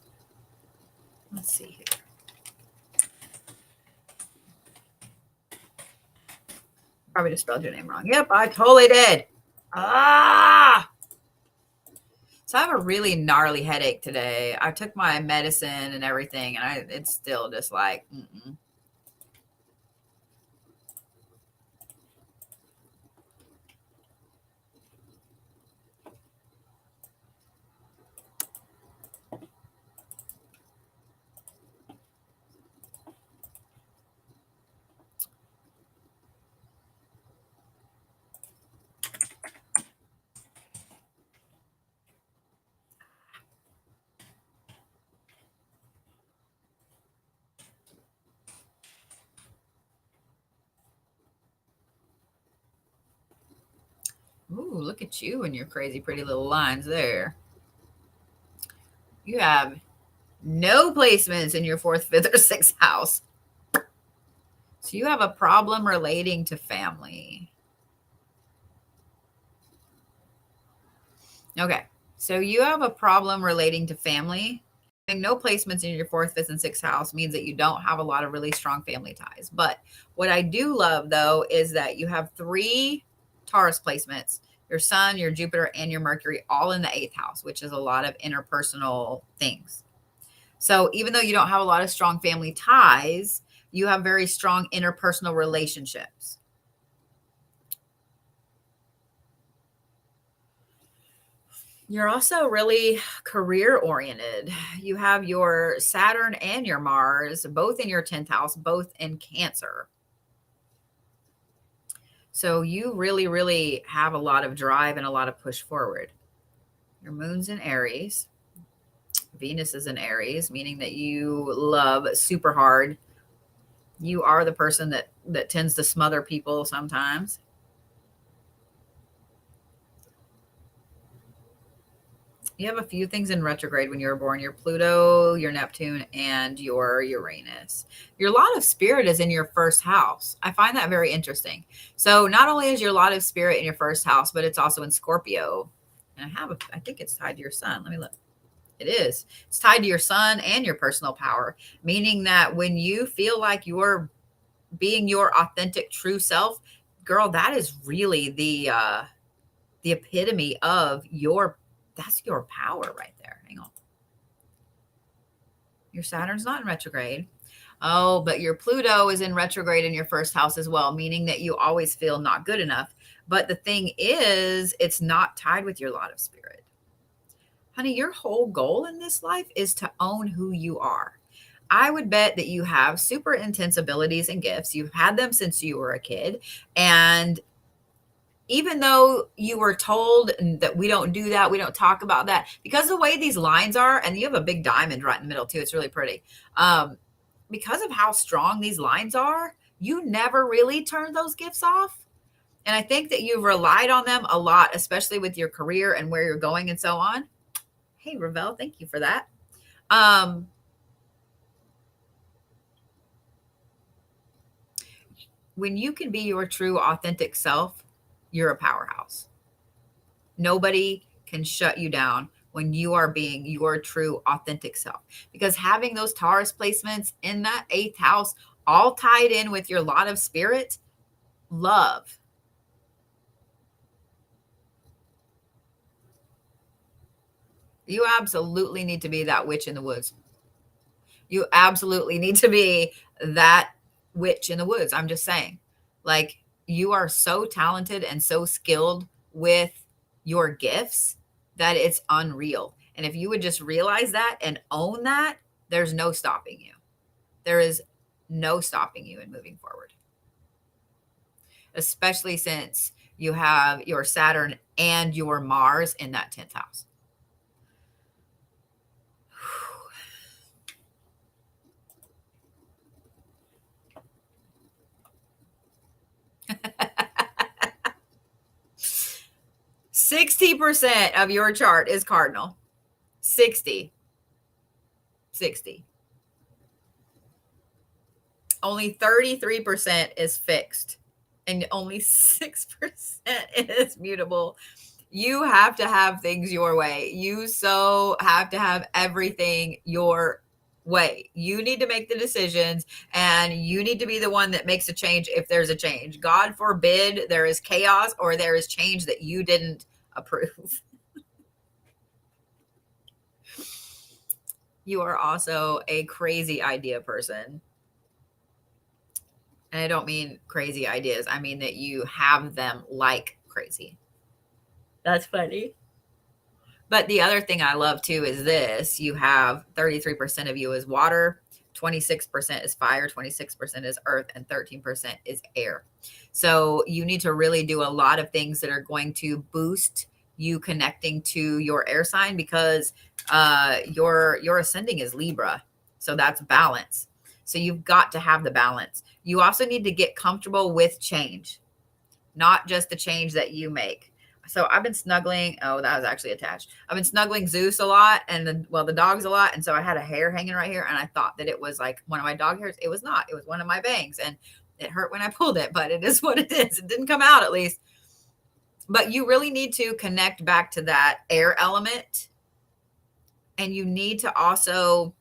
Let's see here. Probably just spelled your name wrong. Yep, I totally did. Ah! So I have a really gnarly headache today. I took my medicine and everything, and it's still just like, mm-mm. Ooh, look at you and your crazy pretty little lines there. You have no placements in your 4th, 5th, or 6th house. So you have a problem relating to family. Okay. So you have a problem relating to family. Having no placements in your 4th, 5th, and 6th house means that you don't have a lot of really strong family ties. But what I do love, though, is that you have 3 Taurus placements, your Sun, your Jupiter, and your Mercury, all in the 8th house, which is a lot of interpersonal things. So even though you don't have a lot of strong family ties, you have very strong interpersonal relationships. You're also really career oriented. You have your Saturn and your Mars, both in your 10th house, both in Cancer. So you really, really have a lot of drive and a lot of push forward. Your moon's in Aries. Venus is in Aries, meaning that you love super hard. You are the person that tends to smother people sometimes. You have a few things in retrograde when you were born: your Pluto, your Neptune, and your Uranus. Your lot of spirit is in your 1st house. I find that very interesting. So not only is your lot of spirit in your 1st house, but it's also in Scorpio. And I think it's tied to your sun. Let me look. It is. It's tied to your sun and your personal power, meaning that when you feel like you're being your authentic, true self, girl, that is really the epitome of that's your power right there. Hang on. Your Saturn's not in retrograde. Oh, but your Pluto is in retrograde in your 1st house as well, meaning that you always feel not good enough. But the thing is, it's not tied with your lot of spirit. Honey, your whole goal in this life is to own who you are. I would bet that you have super intense abilities and gifts. You've had them since you were a kid. And even though you were told that we don't do that, we don't talk about that, because the way these lines are, and you have a big diamond right in the middle too, it's really pretty. Because of how strong these lines are, you never really turn those gifts off. And I think that you've relied on them a lot, especially with your career and where you're going and so on. Hey, Ravel, thank you for that. When you can be your true, authentic self, you're a powerhouse. Nobody can shut you down when you are being your true, authentic self. Because having those Taurus placements in that 8th house, all tied in with your lot of spirit, love. You absolutely need to be that witch in the woods. You absolutely need to be that witch in the woods. I'm just saying, like, you are so talented and so skilled with your gifts that it's unreal. And if you would just realize that and own that, there's no stopping you. There is no stopping you in moving forward, especially since you have your Saturn and your Mars in that 10th house. 60% of your chart is cardinal. 60. Only 33% is fixed, and only 6% is mutable. You have to have things your way. You so have to have everything your way. You need to make the decisions, and you need to be the one that makes a change if there's a change. God forbid there is chaos or there is change that you didn't approve. You are also a crazy idea person. And I don't mean crazy ideas. I mean that you have them like crazy. That's funny. But the other thing I love too is this. You have 33% of you is water, 26% is fire, 26% is earth, and 13% is air. So you need to really do a lot of things that are going to boost you connecting to your air sign, because your ascending is Libra. So that's balance. So you've got to have the balance. You also need to get comfortable with change, not just the change that you make. So I've been snuggling. Oh, that was actually attached. I've been snuggling Zeus a lot, and the dogs a lot. And so I had a hair hanging right here, and I thought that it was like one of my dog hairs. It was not. It was one of my bangs, and it hurt when I pulled it, but it is what it is. It didn't come out, at least. But you really need to connect back to that air element, and you need to also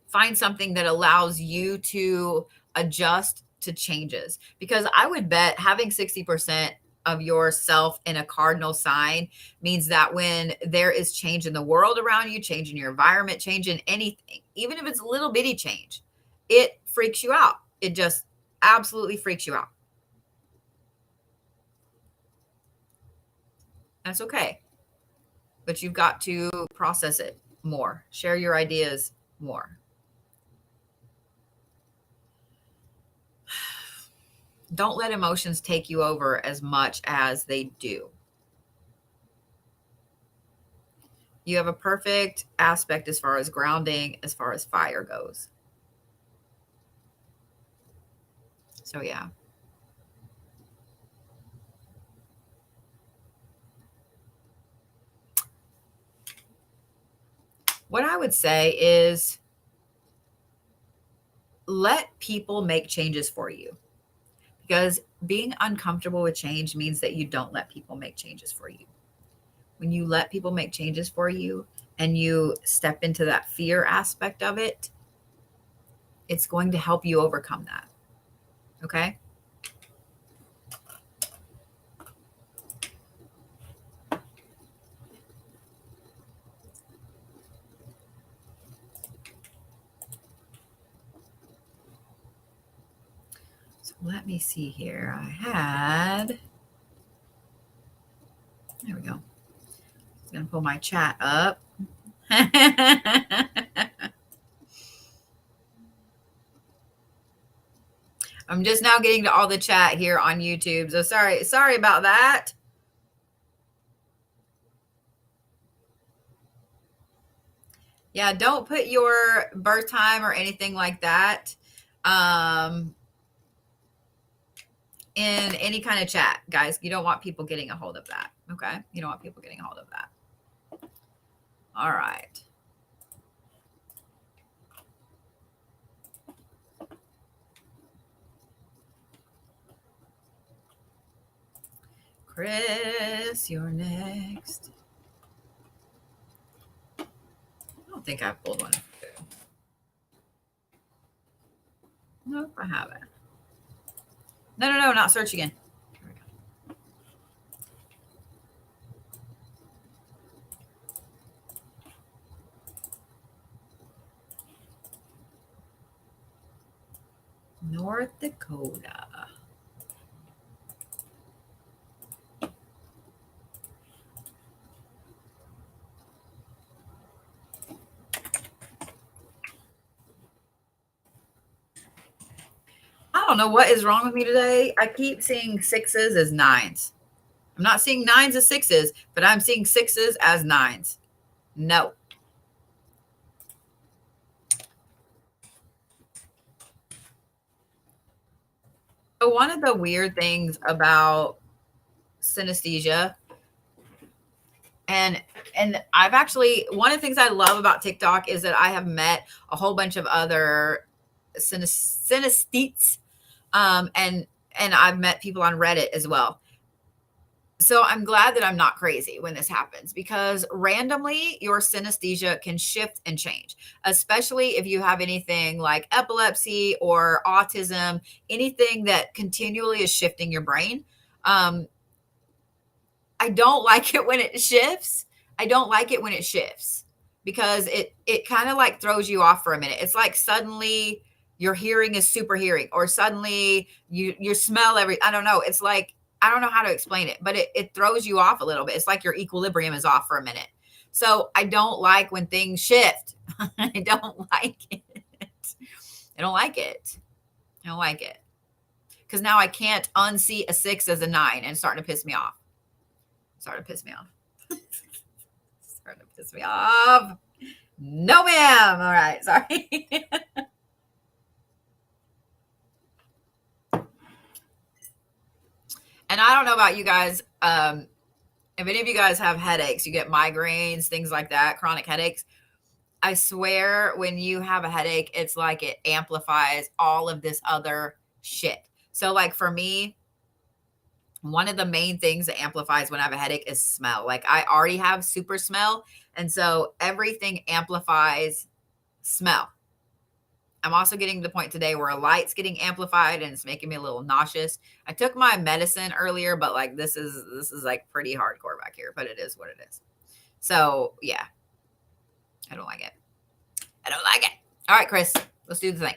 find something that allows you to adjust to changes, because I would bet having 60% of yourself in a cardinal sign means that when there is change in the world around you, change in your environment, change in anything, even if it's a little bitty change, it freaks you out. It just absolutely freaks you out. That's okay. But you've got to process it more, share your ideas more. Don't let emotions take you over as much as they do. You have a perfect aspect as far as grounding, as far as fire goes. So, yeah. What I would say is let people make changes for you, because being uncomfortable with change means that you don't let people make changes for you. When you let people make changes for you and you step into that fear aspect of it, it's going to help you overcome that. Okay? So let me see here. There we go. I'm going to pull my chat up. I'm just now getting to all the chat here on YouTube. So sorry about that. Yeah, don't put your birth time or anything like that in any kind of chat, guys. You don't want people getting a hold of that. Okay? You don't want people getting a hold of that. All right. Chris, you're next. I don't think I pulled one. Nope, I haven't. No, not search again. Here we go. North Dakota. don't know what is wrong with me today. I keep seeing sixes as nines. I'm not seeing nines as sixes, but I'm seeing sixes as nines. No. So one of the weird things about synesthesia, and I've actually, one of the things I love about TikTok is that I have met a whole bunch of other synesthetes, and I've met people on Reddit as well. So I'm glad that I'm not crazy when this happens, because randomly your synesthesia can shift and change, especially if you have anything like epilepsy or autism, anything that continually is shifting your brain. I don't like it when it shifts. I don't like it when it shifts because it kind of like throws you off for a minute. It's like suddenly your hearing is super hearing, or suddenly you smell I don't know. It's like, I don't know how to explain it, but it throws you off a little bit. It's like your equilibrium is off for a minute. So I don't like when things shift. I don't like it. I don't like it. I don't like it. Because now I can't unsee a 6 as a 9, and it's starting to piss me off. Starting to piss me off. Starting to piss me off. No, ma'am. All right. Sorry. And I don't know about you guys. If any of you guys have headaches, you get migraines, things like that, chronic headaches. I swear when you have a headache, it's like it amplifies all of this other shit. So like for me, one of the main things that amplifies when I have a headache is smell. Like I already have super smell. And so everything amplifies smell. I'm also getting to the point today where a light's getting amplified and it's making me a little nauseous. I took my medicine earlier, but like this is like pretty hardcore back here, but it is what it is. So yeah, I don't like it. I don't like it. All right, Chris, let's do the thing.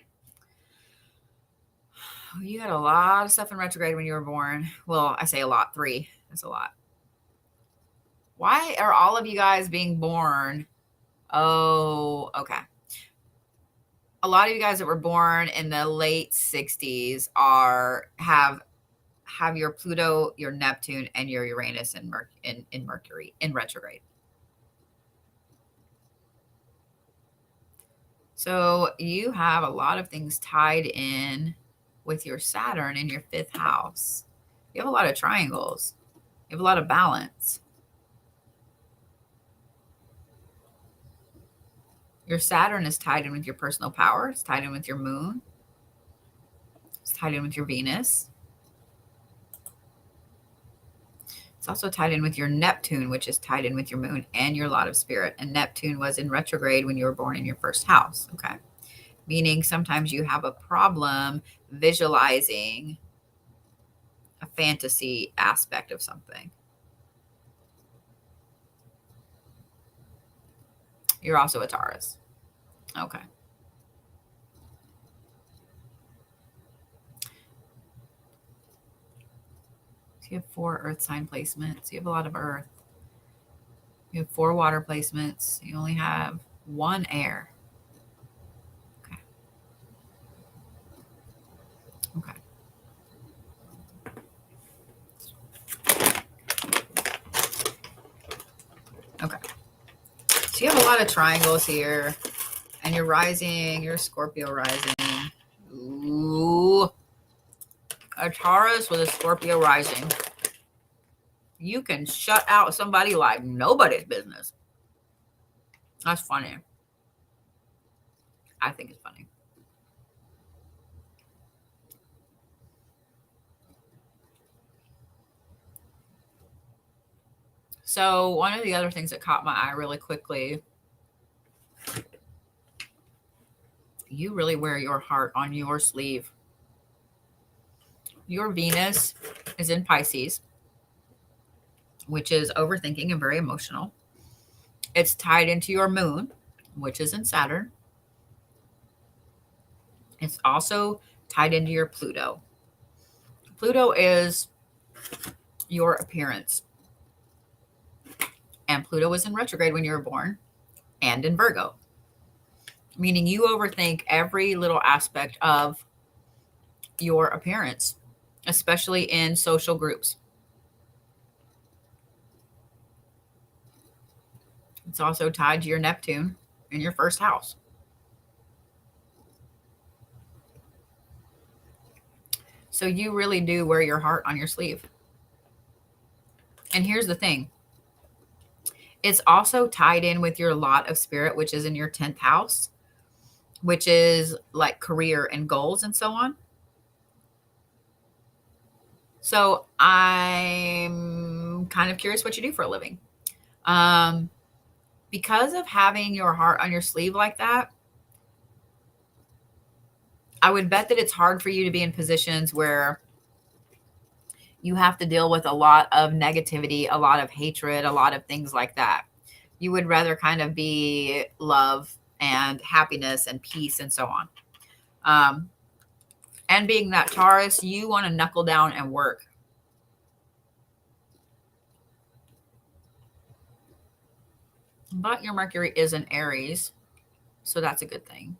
You had a lot of stuff in retrograde when you were born. Well, I say a lot, 3. That's a lot. Why are all of you guys being born? Oh, okay. A lot of you guys that were born in the late 60s have your Pluto, your Neptune, and your Uranus in Mercury in retrograde. So you have a lot of things tied in with your Saturn in your 5th house. You have a lot of triangles. You have a lot of balance. Your Saturn is tied in with your personal power. It's tied in with your moon. It's tied in with your Venus. It's also tied in with your Neptune, which is tied in with your moon and your lot of spirit. And Neptune was in retrograde when you were born in your 1st house. Okay. Meaning sometimes you have a problem visualizing a fantasy aspect of something. You're also a Taurus. Okay. So you have 4 earth sign placements. You have a lot of earth. You have 4 water placements. You only have 1 air. Okay. Okay. Okay. So you have a lot of triangles here, and you're rising, you're Scorpio rising. Ooh. A Taurus with a Scorpio rising. You can shut out somebody like nobody's business. That's funny. I think it's funny. So one of the other things that caught my eye really quickly, you really wear your heart on your sleeve. Your Venus is in Pisces, which is overthinking and very emotional. It's tied into your moon, which is in Saturn. It's also tied into your Pluto. Pluto is your appearance. And Pluto was in retrograde when you were born and in Virgo, meaning you overthink every little aspect of your appearance, especially in social groups. It's also tied to your Neptune in your first house. So you really do wear your heart on your sleeve. And here's the thing. It's also tied in with your lot of spirit, which is in your 10th house, which is like career and goals and so on. So I'm kind of curious what you do for a living. Because of having your heart on your sleeve like that, I would bet that it's hard for you to be in positions where you have to deal with a lot of negativity, a lot of hatred, a lot of things like that. You would rather kind of be love and happiness and peace and so on. And being that Taurus, you want to knuckle down and work. But your Mercury is in Aries, so that's a good thing.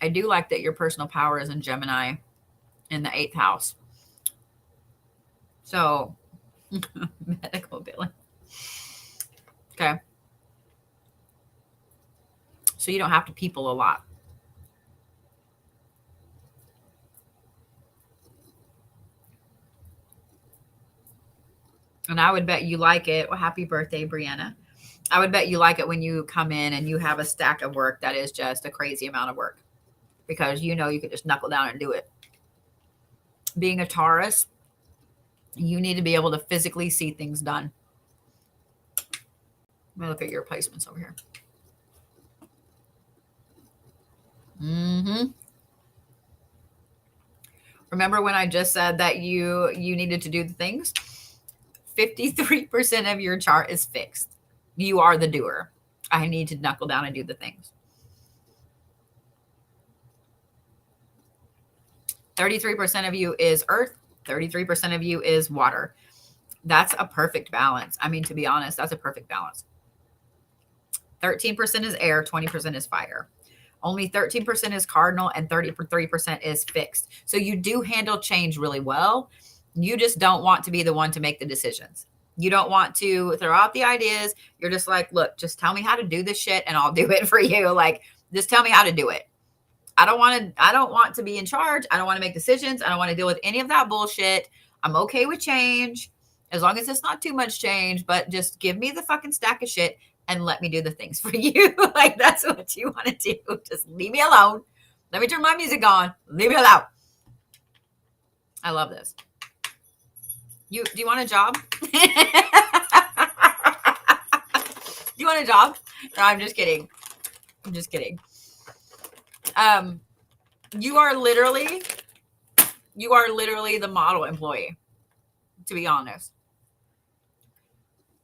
I do like that your personal power is in Gemini in the 8th house. So, medical billing. Okay. So you don't have to people a lot. And I would bet you like it. Well, happy birthday, Brianna. I would bet you like it when you come in and you have a stack of work that is just a crazy amount of work, because you know you could just knuckle down and do it. Being a Taurus, you need to be able to physically see things done. Let me look at your placements over here. Remember when I just said that you needed to do the things? 53% of your chart is fixed. You are the doer. I need to knuckle down and do the things. 33% of you is earth. 33% of you is water. That's a perfect balance. I mean, to be honest, that's a perfect balance. 13% is air, 20% is fire. Only 13% is cardinal and 33% is fixed. So you do handle change really well. You just don't want to be the one to make the decisions. You don't want to throw out the ideas. You're just like, look, just tell me how to do this shit and I'll do it for you. Like, just tell me how to do it. I don't want to be in charge. I don't want to make decisions. I don't want to deal with any of that bullshit. I'm okay with change as long as it's not too much change, but just give me the fucking stack of shit and let me do the things for you. Like, that's what you want to do. Just leave me alone. Let me turn my music on. Leave me alone. I love this. Do you want a job? Do you want a job? No, I'm just kidding. I'm just kidding. You are literally the model employee, to be honest.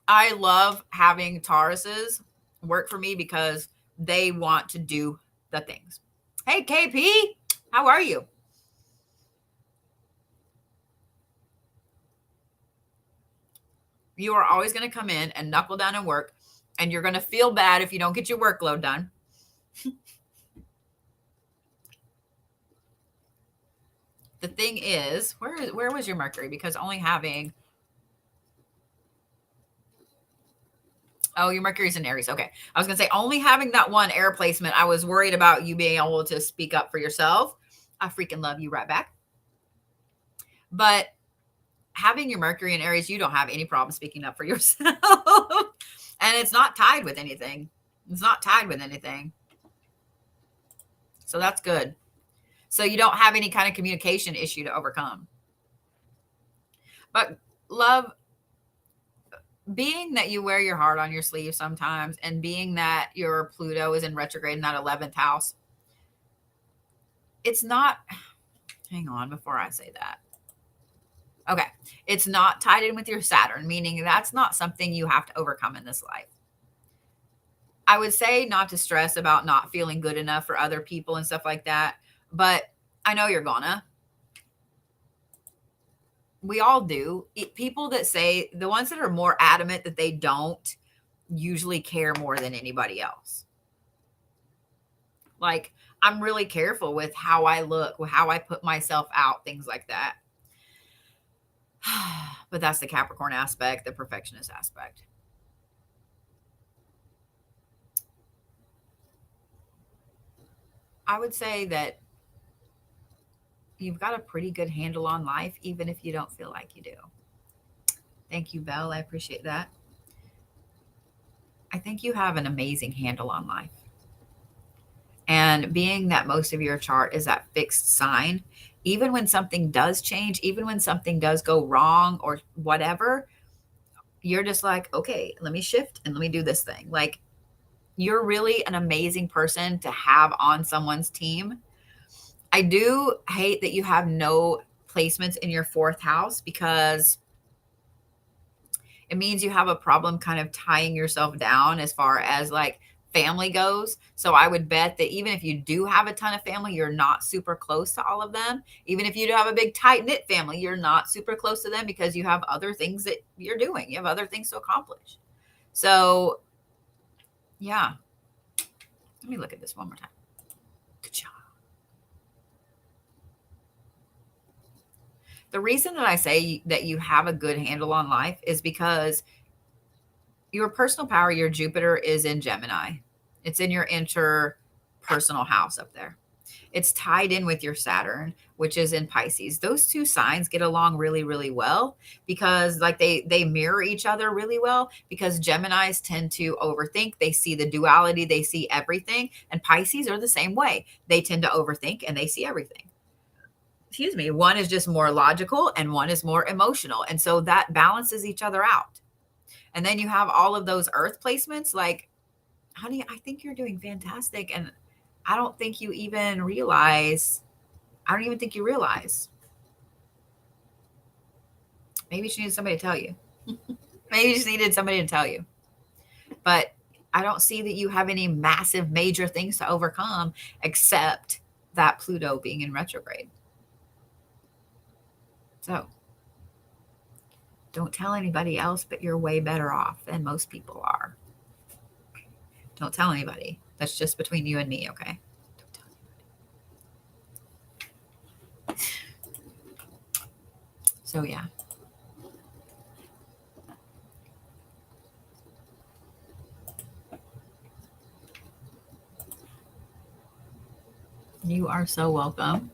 I love having Tauruses work for me because they want to do the things. Hey, KP, how are you? You are always going to come in and knuckle down and work, and you're going to feel bad if you don't get your workload done. The thing is, where was your Mercury? Because only having, oh, your Mercury's in Aries. Okay. I was going to say only having that one air placement, I was worried about you being able to speak up for yourself. I freaking love you right back. But having your Mercury in Aries, you don't have any problem speaking up for yourself. And it's not tied with anything. It's not tied with anything. So that's good. So you don't have any kind of communication issue to overcome. But love, being that you wear your heart on your sleeve sometimes, and being that your Pluto is in retrograde in that 11th house, it's not, hang on before I say that. Okay. It's not tied in with your Saturn, meaning that's not something you have to overcome in this life. I would say not to stress about not feeling good enough for other people and stuff like that, but I know you're gonna. We all do. People that say, the ones that are more adamant that they don't, usually care more than anybody else. Like, I'm really careful with how I look, with how I put myself out, things like that. But that's the Capricorn aspect, the perfectionist aspect. I would say that you've got a pretty good handle on life, even if you don't feel like you do. Thank you, Belle. I appreciate that. I think you have an amazing handle on life. And being that most of your chart is that fixed sign, even when something does change, even when something does go wrong or whatever, you're just like, okay, let me shift and let me do this thing. Like, you're really an amazing person to have on someone's team. I do hate that you have no placements in your fourth house, because it means you have a problem kind of tying yourself down as far as like family goes. So I would bet that even if you do have a ton of family, you're not super close to all of them. Even if you do have a big tight knit family, you're not super close to them because you have other things that you're doing. You have other things to accomplish. So yeah, let me look at this one more time. Good job. The reason that I say that you have a good handle on life is because your personal power, your Jupiter is in Gemini. It's in your interpersonal house up there. It's tied in with your Saturn, which is in Pisces. Those two signs get along really, really well because like they mirror each other really well, because Geminis tend to overthink. They see the duality, they see everything. And Pisces are the same way. They tend to overthink and they see everything. Excuse me. One is just more logical and one is more emotional. And so that balances each other out. And then you have all of those earth placements. Like, honey, I think you're doing fantastic. And I don't think you even realize. I don't even think you realize. Maybe you just needed somebody to tell you. Maybe you just needed somebody to tell you. But I don't see that you have any massive, major things to overcome except that Pluto being in retrograde. So don't tell anybody else, but you're way better off than most people are. Don't tell anybody. That's just between you and me, okay? Don't tell anybody. So, yeah. You are so welcome.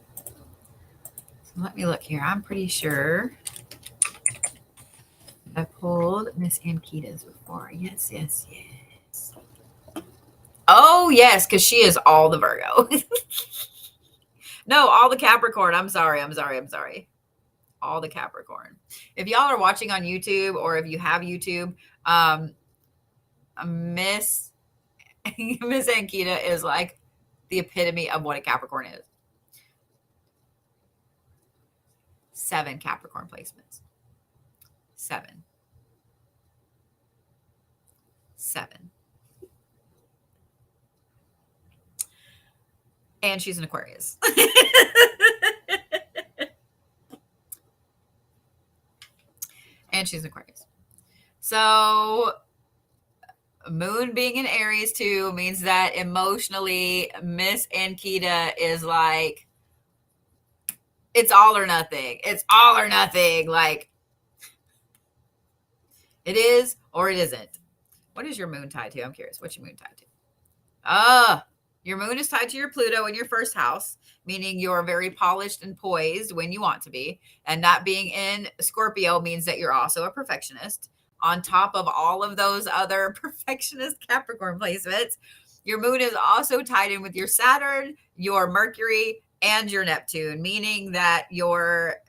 So let me look here. I'm pretty sure I pulled Miss Ankita's before. Yes, yes, yes. Oh, yes, because she is all the Virgo. No, all the Capricorn. I'm sorry. All the Capricorn. If y'all are watching on YouTube or if you have YouTube, Miss Ankita is like the epitome of what a Capricorn is. 7 Capricorn placements. 7. And she's an Aquarius. And she's an Aquarius. So Moon being in Aries too means that emotionally Miss Ankita is like, it's all or nothing. It's all or nothing. Like, it is or it isn't. What is your moon tied to? I'm curious. What's your moon tied to? Your moon is tied to your Pluto in your first house, meaning you're very polished and poised when you want to be. And that being in Scorpio means that you're also a perfectionist. On top of all of those other perfectionist Capricorn placements, your moon is also tied in with your Saturn, your Mercury, and your Neptune, meaning that your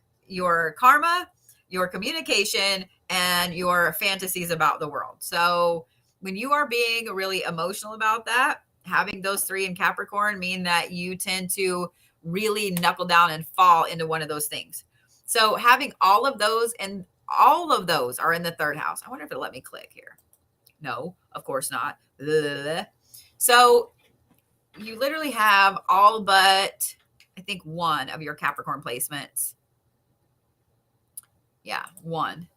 karma, your communication, and your fantasies about the world. So when you are being really emotional about that, having those 3 in Capricorn mean that you tend to really knuckle down and fall into one of those things. So having all of those, and all of those are in the 3rd house. I wonder if it'll let me click here. No, of course not. So you literally have all but, I think, 1 of your Capricorn placements. Yeah, 1.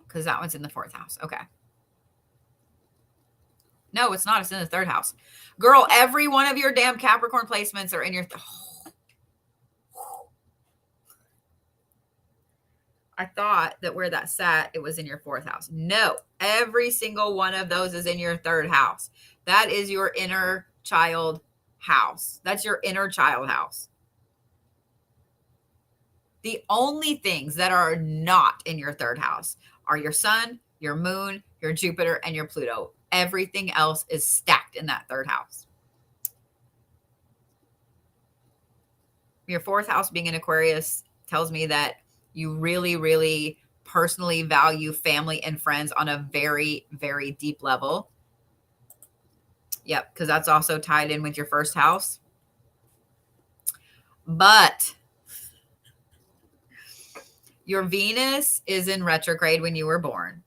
Because that one's in the 4th house. Okay. No, it's not. It's in the third house. Girl, every one of your damn Capricorn placements are in your I thought that where that sat, it was in your fourth house. No, every single one of those is in your third house. That is your inner child house. That's your inner child house. The only things that are not in your third house are your sun, your moon, your Jupiter, and your Pluto. Everything else is stacked in that third house. Your fourth house being in Aquarius tells me that you really, really personally value family and friends on a very, very deep level. Yep, because that's also tied in with your first house. But your Venus is in retrograde when you were born,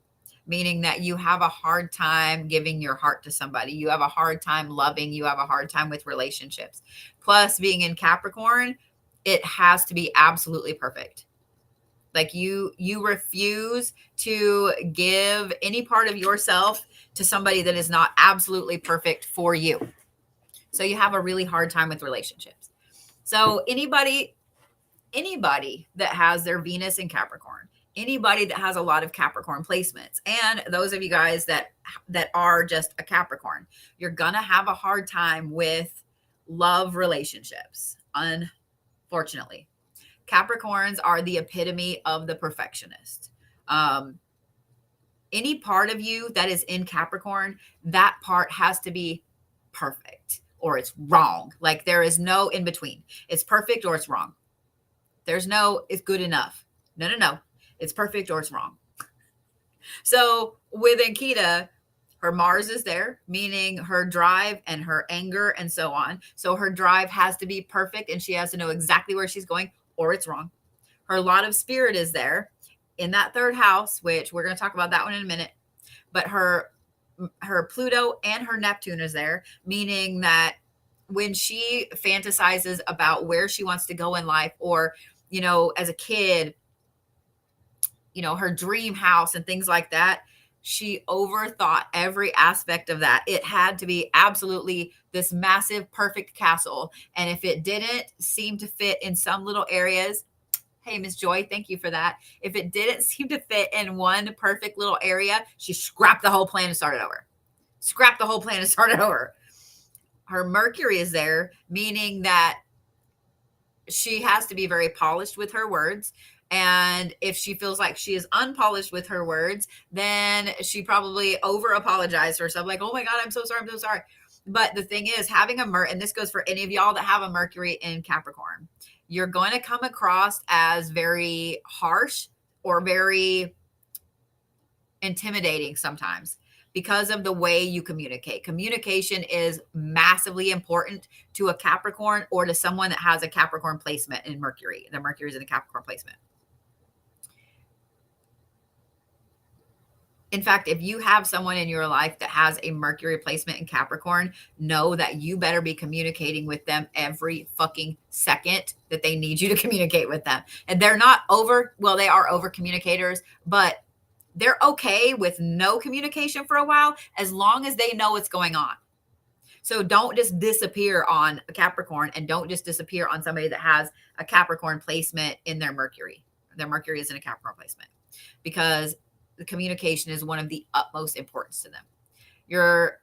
meaning that you have a hard time giving your heart to somebody. You have a hard time loving. You have a hard time with relationships. Plus, being in Capricorn, it has to be absolutely perfect. Like you refuse to give any part of yourself to somebody that is not absolutely perfect for you. So you have a really hard time with relationships. So anybody that has their Venus in Capricorn, anybody that has a lot of Capricorn placements, and those of you guys that are just a Capricorn, you're gonna have a hard time with love relationships, unfortunately. Capricorns are the epitome of the perfectionist. Any part of you that is in Capricorn, that part has to be perfect or it's wrong. Like there is no in between. It's perfect or it's wrong. There's no, it's good enough. No. It's perfect or it's wrong. So with Ankita, her Mars is there, meaning her drive and her anger and so on. So her drive has to be perfect and she has to know exactly where she's going or it's wrong. Her lot of spirit is there in that third house, which we're going to talk about that one in a minute. But her Pluto and her Neptune is there, meaning that when she fantasizes about where she wants to go in life, or, you know, as a kid, you know, her dream house and things like that, she overthought every aspect of that. It had to be absolutely this massive, perfect castle. And if it didn't seem to fit in some little areas, hey, Miss Joy, thank you for that. If it didn't seem to fit in one perfect little area, she scrapped the whole plan and started over. Scrapped the whole plan and started over. Her Mercury is there, meaning that she has to be very polished with her words. And if she feels like she is unpolished with her words, then she probably over apologized for herself. Like, oh my God, I'm so sorry. I'm so sorry. But the thing is, having and this goes for any of y'all that have a Mercury in Capricorn, you're going to come across as very harsh or very intimidating sometimes because of the way you communicate. Communication is massively important to a Capricorn or to someone that has a Capricorn placement in Mercury. The Mercury is in a Capricorn placement. In fact, if you have someone in your life that has a Mercury placement in Capricorn, know that you better be communicating with them every fucking second that they need you to communicate with them. And they're not they are over communicators, but they're okay with no communication for a while as long as they know what's going on. So don't just disappear on a Capricorn, and don't just disappear on somebody that has a Capricorn placement in their Mercury. Their Mercury is in a Capricorn placement, because the communication is one of the utmost importance to them. Your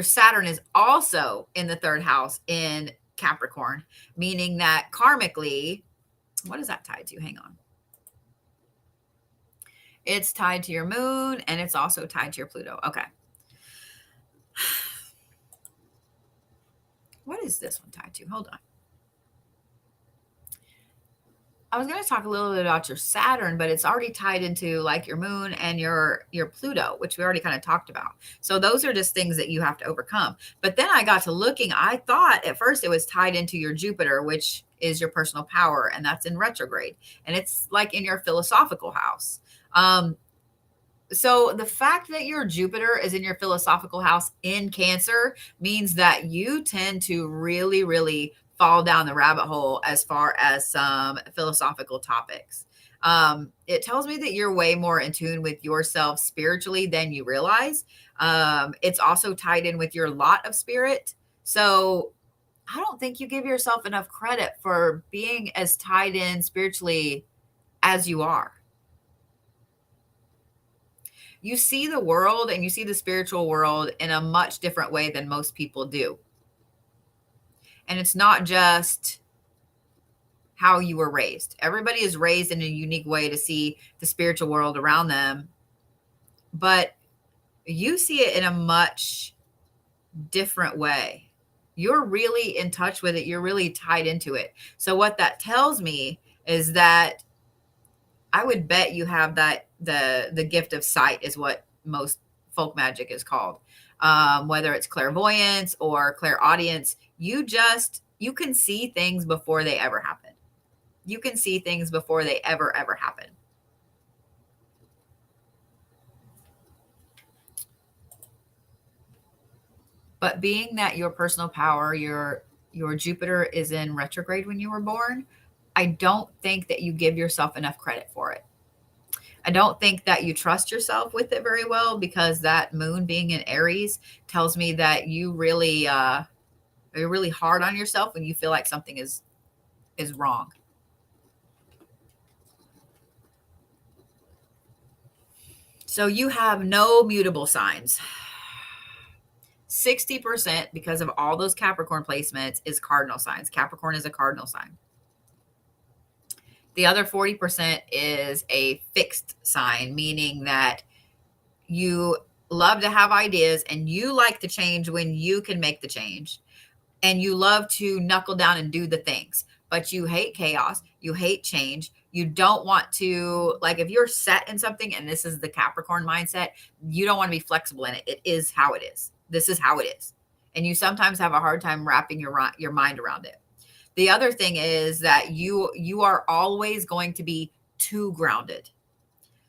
Saturn is also in the third house in Capricorn, meaning that karmically, what is that tied to? Hang on. It's tied to your moon, and it's also tied to your Pluto. Okay. What is this one tied to? Hold on. I was going to talk a little bit about your Saturn, but it's already tied into like your moon and your Pluto, which we already kind of talked about. So those are just things that you have to overcome. But then I got to looking, I thought at first it was tied into your Jupiter, which is your personal power, and that's in retrograde. And it's like in your philosophical house. So the fact that your Jupiter is in your philosophical house in Cancer means that you tend to really, really fall down the rabbit hole as far as some philosophical topics. It tells me that you're way more in tune with yourself spiritually than you realize. It's also tied in with your lot of spirit. So I don't think you give yourself enough credit for being as tied in spiritually as you are. You see the world and you see the spiritual world in a much different way than most people do. And it's not just how you were raised. Everybody is raised in a unique way to see the spiritual world around them, but you see it in a much different way. You're really in touch with it. You're really tied into it. So what that tells me is that I would bet you have that the gift of sight is what most folk magic is called. Whether it's clairvoyance or clairaudience, you can see things before they ever happen. You can see things before they ever happen. But being that your personal power, your Jupiter is in retrograde when you were born, I don't think that you give yourself enough credit for it. I don't think that you trust yourself with it very well, because that moon being in Aries tells me that you're really hard on yourself when you feel like something is wrong. So you have no mutable signs. 60%, because of all those Capricorn placements, is cardinal signs. Capricorn is a cardinal sign. The other 40% is a fixed sign, meaning that you love to have ideas and you like to change when you can make the change. And you love to knuckle down and do the things, but you hate chaos. You hate change. You don't want to, like, if you're set in something, and this is the Capricorn mindset, you don't want to be flexible in it. It is how it is. This is how it is. And you sometimes have a hard time wrapping your mind around it. The other thing is that you are always going to be too grounded.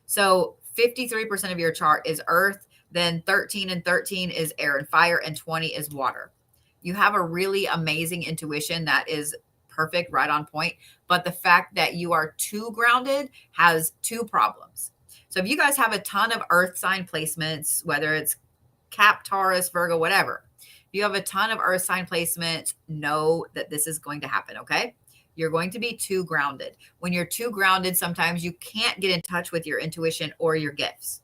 So 53% of your chart is earth, then 13 and 13 is air and fire, and 20 is water. You have a really amazing intuition that is perfect, right on point. But the fact that you are too grounded has two problems. So if you guys have a ton of earth sign placements, whether it's Cap, Taurus, Virgo, whatever, if you have a ton of earth sign placements, know that this is going to happen, okay? You're going to be too grounded. When you're too grounded, sometimes you can't get in touch with your intuition or your gifts.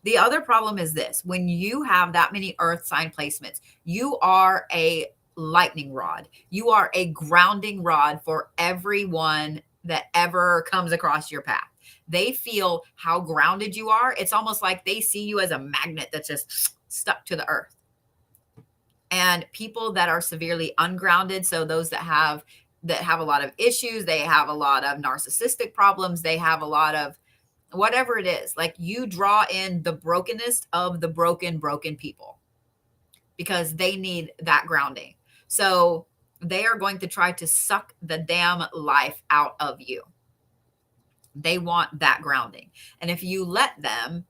The other problem is this: when you have that many earth sign placements, you are a lightning rod. You are a grounding rod for everyone that ever comes across your path. They feel how grounded you are. It's almost like they see you as a magnet that's just stuck to the earth. And people that are severely ungrounded, so those that have a lot of issues, they have a lot of narcissistic problems, they have a lot of whatever it is, like, you draw in the brokenness of the broken people, because they need that grounding. So they are going to try to suck the damn life out of you. They want that grounding. And if you let them,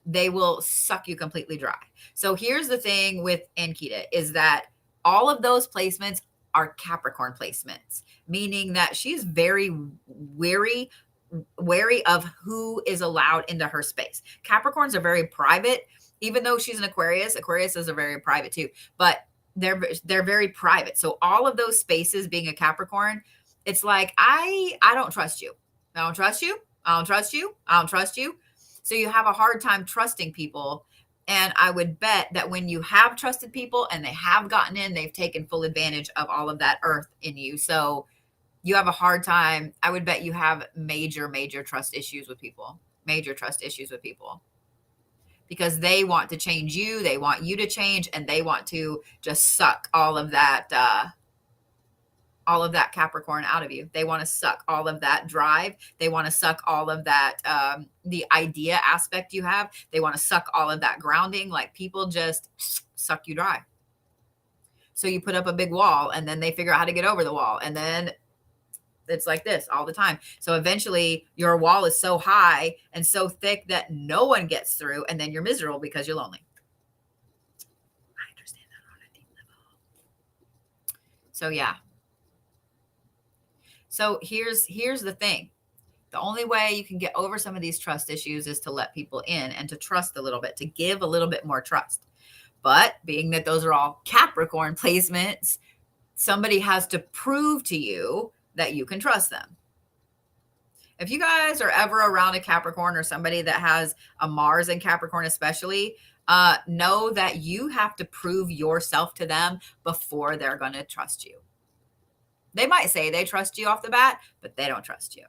they will suck you completely dry. So here's the thing with Ankita, is that all of those placements are Capricorn placements, meaning that she's very wary of who is allowed into her space. Capricorns are very private, even though she's an Aquarius. Aquariuses are very private too, but they're very private. So all of those spaces, being a Capricorn, it's like, I don't trust you. I don't trust you. I don't trust you. I don't trust you. So you have a hard time trusting people. And I would bet that when you have trusted people and they have gotten in, they've taken full advantage of all of that earth in you. So you have a hard time. I would bet you have major trust issues with people. Major trust issues with people. Because they want to change you. They want you to change, and they want to just suck all of that Capricorn out of you. They want to suck all of that drive. They want to suck all of that, the idea aspect you have. They want to suck all of that grounding. Like, people just suck you dry. So you put up a big wall, and then they figure out how to get over the wall. And then it's like this all the time. So eventually your wall is so high and so thick that no one gets through. And then you're miserable because you're lonely. I understand that on a deep level. So yeah. So here's the thing. The only way you can get over some of these trust issues is to let people in and to trust a little bit, to give a little bit more trust. But being that those are all Capricorn placements, somebody has to prove to you that you can trust them. If you guys are ever around a Capricorn or somebody that has a Mars in Capricorn especially, know that you have to prove yourself to them before they're going to trust you. They might say they trust you off the bat, but they don't trust you.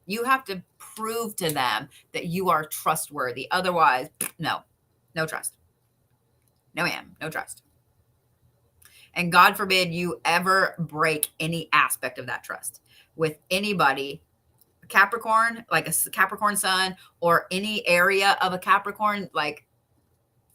You have to prove to them that you are trustworthy. Otherwise, no trust. No, ma'am, no trust. And God forbid you ever break any aspect of that trust with anybody. Capricorn, like a Capricorn sun, or any area of a Capricorn, like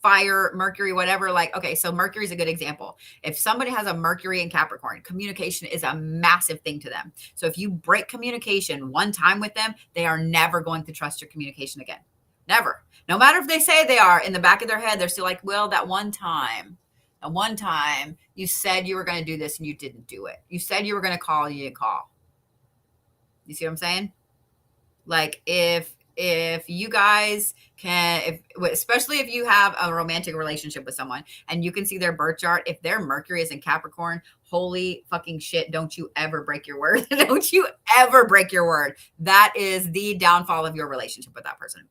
fire, Mercury, whatever. Like, okay, so Mercury is a good example. If somebody has a Mercury in Capricorn, communication is a massive thing to them. So if you break communication one time with them, they are never going to trust your communication again. Never. No matter if they say they are, in the back of their head, they're still like, well, that one time you said you were going to do this and you didn't do it. You said you were going to call, you didn't call. You see what I'm saying? Like if you guys can, especially if you have a romantic relationship with someone and you can see their birth chart, if their Mercury is in Capricorn, holy fucking shit, don't you ever break your word. Don't you ever break your word. That is the downfall of your relationship with that person.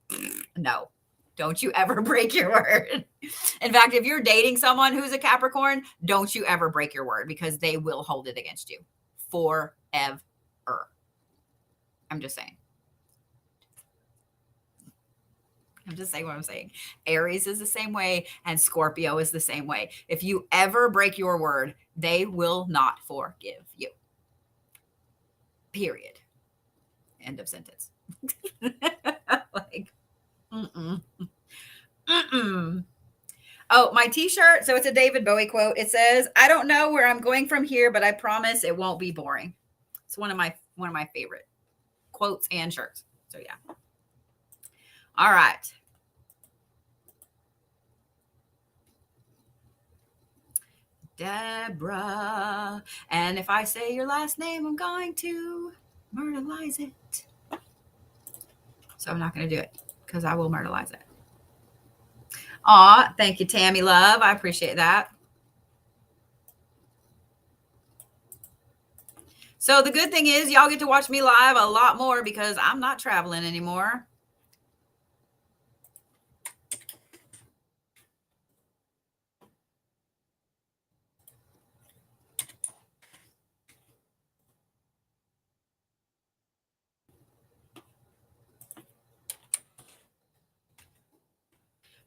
No, don't you ever break your word. In fact, if you're dating someone who's a Capricorn, don't you ever break your word, because they will hold it against you forever. I'm just saying. I'm just saying what I'm saying. Aries is the same way, and Scorpio is the same way. If you ever break your word, they will not forgive you. Period. End of sentence. Like, mm-mm. Mm-mm. Oh, my t-shirt. So it's a David Bowie quote. It says, "I don't know where I'm going from here, but I promise it won't be boring." It's one of my favorite quotes and shirts. So yeah. All right. Debra. And if I say your last name, I'm going to myrtleize it. So I'm not going to do it because I will myrtleize it. Aw, thank you, Tammy Love. I appreciate that. So the good thing is y'all get to watch me live a lot more because I'm not traveling anymore.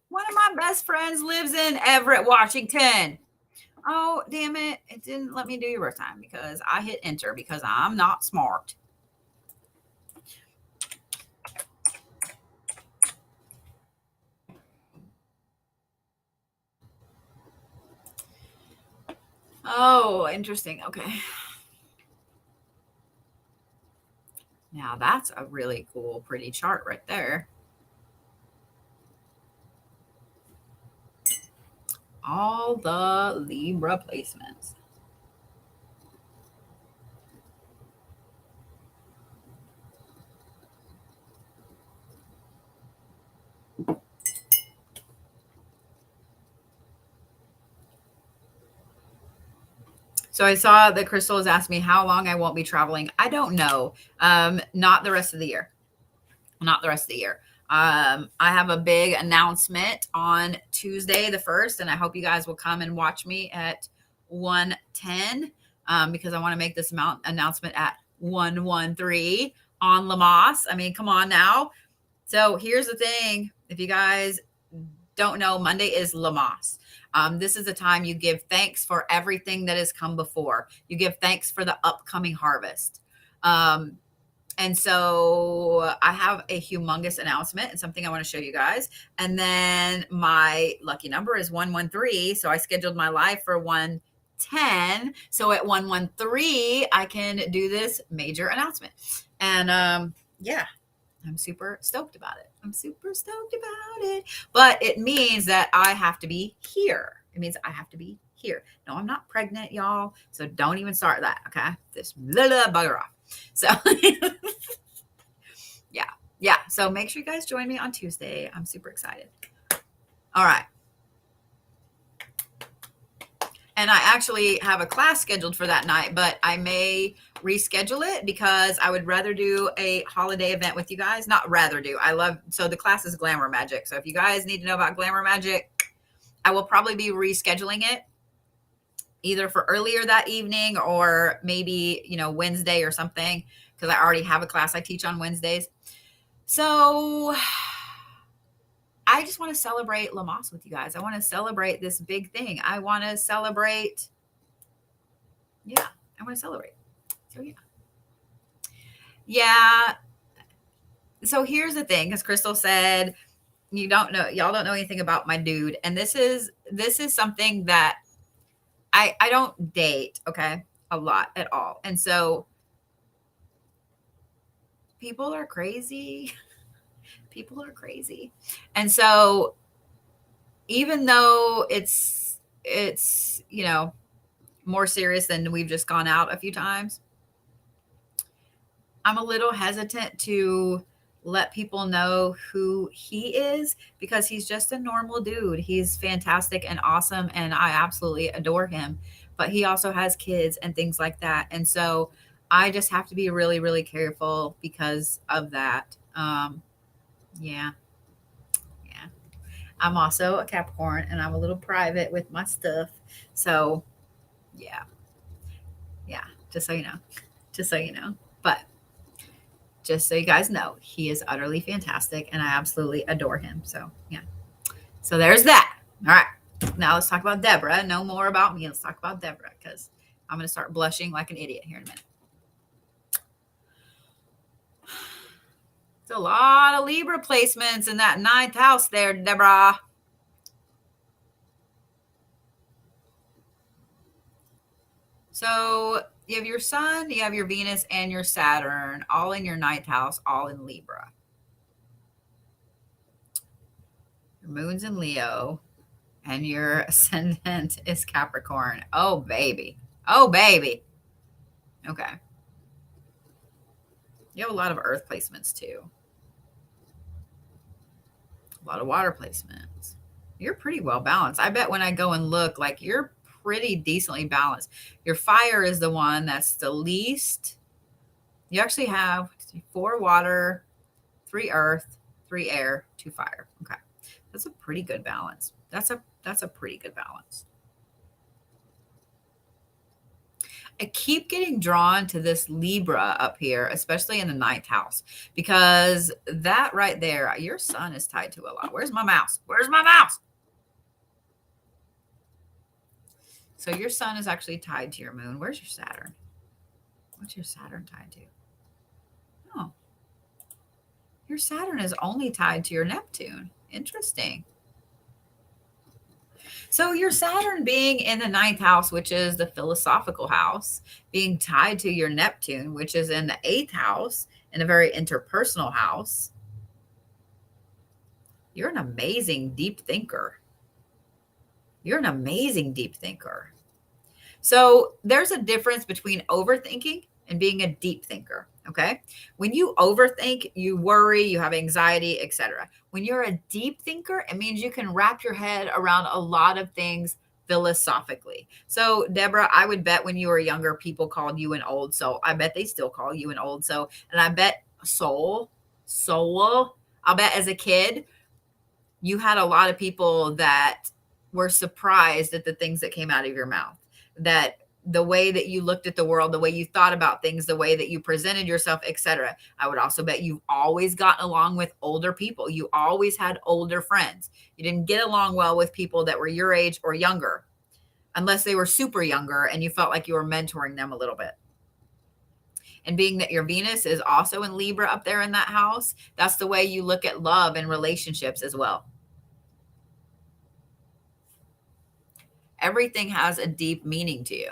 One of my best friends lives in Everett, Washington. Oh, damn it. It didn't let me do your birth time because I hit enter because I'm not smart. Oh, interesting. Okay. Now that's a really cool, pretty chart right there. All the Libra placements. So I saw that Crystal has asked me how long I won't be traveling. I don't know. Not the rest of the year. Not the rest of the year. I have a big announcement on Tuesday the 1st, and I hope you guys will come and watch me at 1:10 because I want to make this announcement at 1:13 on Lamaze. I mean, come on now. So here's the thing. If you guys don't know, Monday is Lamaze. This is the time you give thanks for everything that has come before. You give thanks for the upcoming harvest. And so I have a humongous announcement and something I want to show you guys. And then my lucky number is 113. So I scheduled my live for 1:10. So at 113, I can do this major announcement. And yeah, I'm super stoked about it. I'm super stoked about it. But it means that I have to be here. It means I have to be here. No, I'm not pregnant, y'all. So don't even start that, okay? Just bugger off. So Yeah. So make sure you guys join me on Tuesday. I'm super excited. All right. And I actually have a class scheduled for that night, but I may reschedule it because I would rather do a holiday event with you guys. Not rather do. So the class is Glamour Magic. So if you guys need to know about Glamour Magic, I will probably be rescheduling it either for earlier that evening or maybe, Wednesday or something, because I already have a class I teach on Wednesdays. So I just want to celebrate Lamaze with you guys. I want to celebrate this big thing. I want to celebrate. Yeah, I want to celebrate. So yeah. Yeah. So here's the thing, as Crystal said, y'all don't know anything about my dude. And this is something that I don't date, okay, a lot at all. And so people are crazy. People are crazy. And so even though it's more serious than we've just gone out a few times, I'm a little hesitant to let people know who he is because he's just a normal dude. He's fantastic and awesome, and I absolutely adore him. But he also has kids and things like that. And so I just have to be really, really careful because of that. Yeah. Yeah. I'm also a Capricorn and I'm a little private with my stuff. So, yeah. Yeah. Just so you know. Just so you know. But just so you guys know, he is utterly fantastic and I absolutely adore him. So, yeah. So there's that. All right. Now let's talk about Debra. No more about me. Let's talk about Debra because I'm going to start blushing like an idiot here in a minute. It's a lot of Libra placements in that 9th house there, Debra. So you have your Sun, you have your Venus, and your Saturn, all in your 9th house, all in Libra. Your Moon's in Leo, and your ascendant is Capricorn. Oh, baby. Oh, baby. Okay. You have a lot of Earth placements, too. A lot of water placements. You're pretty well balanced. I bet when I go and look, like you're pretty decently balanced. Your fire is the one that's the least. You actually have 4 water, 3 earth, 3 air, 2 fire. Okay. That's a pretty good balance. That's a pretty good balance. I keep getting drawn to this Libra up here, especially in the 9th house, because that right there, your Sun is tied to a lot. Where's my mouse? Where's my mouse? So your Sun is actually tied to your Moon. Where's your Saturn? What's your Saturn tied to? Oh, your Saturn is only tied to your Neptune. Interesting. So your Saturn being in the 9th house, which is the philosophical house, being tied to your Neptune, which is in the 8th house, in a very interpersonal house, you're an amazing deep thinker. You're an amazing deep thinker. So there's a difference between overthinking and being a deep thinker. Okay. When you overthink, you worry, you have anxiety, etc. When you're a deep thinker, it means you can wrap your head around a lot of things philosophically. So Debra, I would bet when you were younger, people called you an old soul. I bet they still call you an old soul. And I bet soul, I'll bet as a kid, you had a lot of people that were surprised at the things that came out of your mouth, that the way that you looked at the world, the way you thought about things, the way that you presented yourself, etc. I would also bet you've always gotten along with older people. You always had older friends. You didn't get along well with people that were your age or younger, unless they were super younger and you felt like you were mentoring them a little bit. And being that your Venus is also in Libra up there in that house, that's the way you look at love and relationships as well. Everything has a deep meaning to you.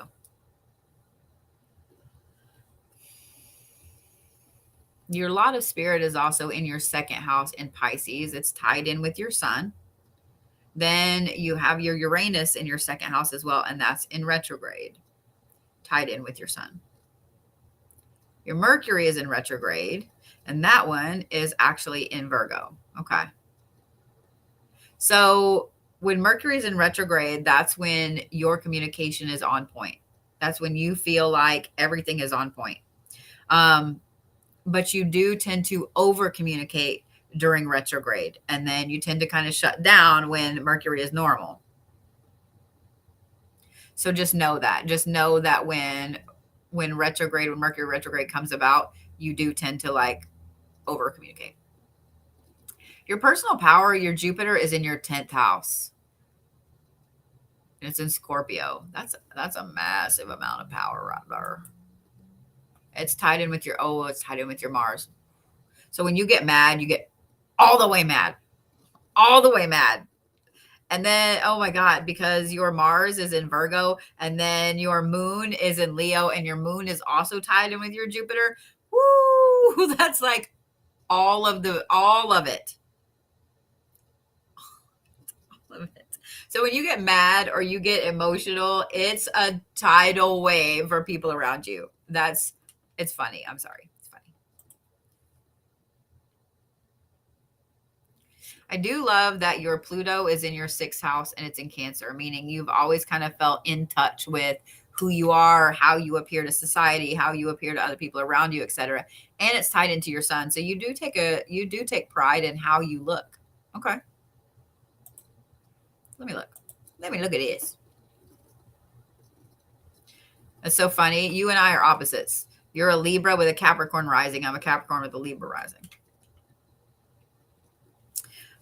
Your lot of spirit is also in your 2nd house in Pisces. It's tied in with your Sun. Then you have your Uranus in your 2nd house as well, and that's in retrograde, tied in with your Sun. Your Mercury is in retrograde. And that one is actually in Virgo. Okay. So when Mercury is in retrograde, that's when your communication is on point. That's when you feel like everything is on point. But you do tend to over communicate during retrograde. And then you tend to kind of shut down when Mercury is normal. So just know that. Just know that when Mercury retrograde comes about, you do tend to like over communicate. Your personal power, your Jupiter is in your 10th house. And it's in Scorpio. That's a massive amount of power right there. It's tied in with it's tied in with your Mars. So when you get mad, you get all the way mad. All the way mad. And then, oh my God, because your Mars is in Virgo and then your moon is in Leo and your moon is also tied in with your Jupiter. Woo! That's like all of it. All of it. So when you get mad or you get emotional, it's a tidal wave for people around you. It's funny. I'm sorry. It's funny. I do love that your Pluto is in your 6th house and it's in Cancer, meaning you've always kind of felt in touch with who you are, how you appear to society, how you appear to other people around you, etc. And it's tied into your sun. So you do take pride in how you look. Okay. Let me look at this. It's so funny. You and I are opposites. You're a Libra with a Capricorn rising. I'm a Capricorn with a Libra rising.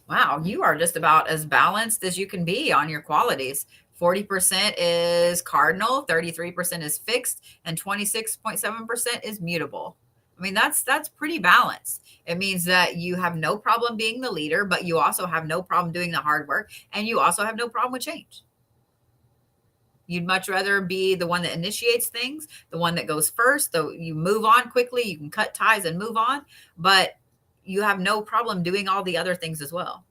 Wow, you are just about as balanced as you can be on your qualities. 40% is cardinal, 33% is fixed, and 26.7% is mutable. I mean, that's pretty balanced. It means that you have no problem being the leader, but you also have no problem doing the hard work, and you also have no problem with change. You'd much rather be the one that initiates things, the one that goes first, though you move on quickly, you can cut ties and move on, but you have no problem doing all the other things as well.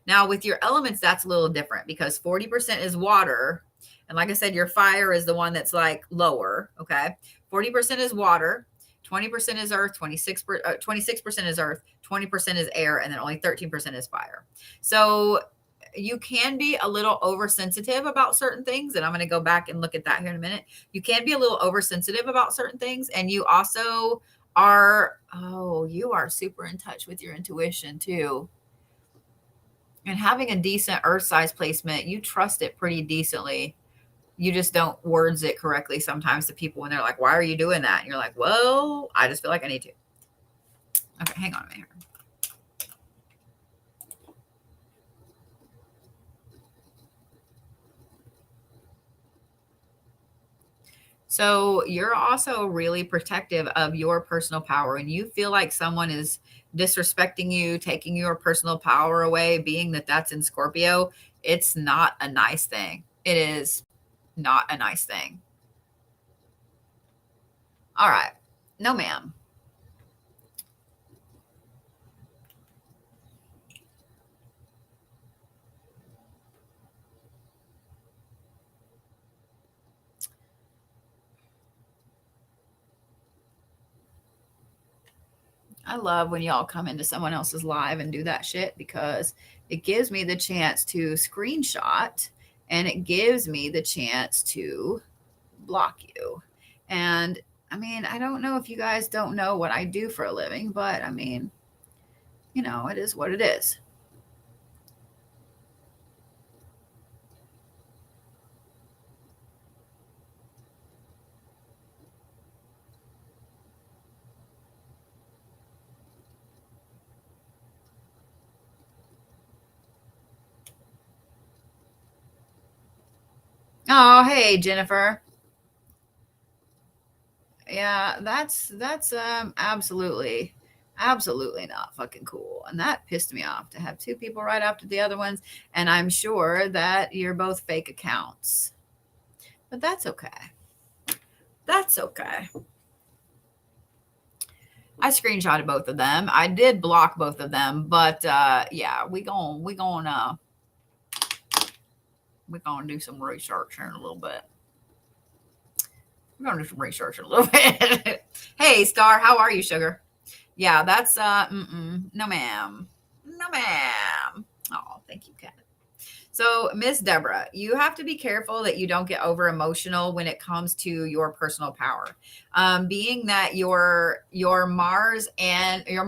Now with your elements, that's a little different because 40% is water. And like I said, your fire is the one that's like lower. Okay. 40% is water, 20% is earth, 26% is earth, 20% is air, and then only 13% is fire. So you can be a little oversensitive about certain things. And I'm going to go back and look at that here in a minute. You can be a little oversensitive about certain things. And you also you are super in touch with your intuition too. And having a decent earth size placement, you trust it pretty decently. You just don't words it correctly sometimes to people when they're like, why are you doing that? And you're like, well, I just feel like I need to. Okay, hang on a minute. So you're also really protective of your personal power, and you feel like someone is disrespecting you, taking your personal power away, being that that's in Scorpio. It's not a nice thing. It is not a nice thing. All right. No, ma'am. I love when y'all come into someone else's live and do that shit because it gives me the chance to screenshot and it gives me the chance to block you. And I mean, I don't know if you guys don't know what I do for a living, but I mean, it is what it is. Oh, hey, Jennifer. Yeah, that's absolutely not fucking cool. And that pissed me off to have two people right after the other ones. And I'm sure that you're both fake accounts. But that's okay. That's okay. I screenshotted both of them. I did block both of them, but yeah, we're gonna do some research here in a little bit. We're gonna do some research in a little bit. Hey, Star, how are you, sugar? Yeah, that's no ma'am. No ma'am. Oh, thank you, Kat. So, Miss Deborah, you have to be careful that you don't get over emotional when it comes to your personal power. Being that your Mars and your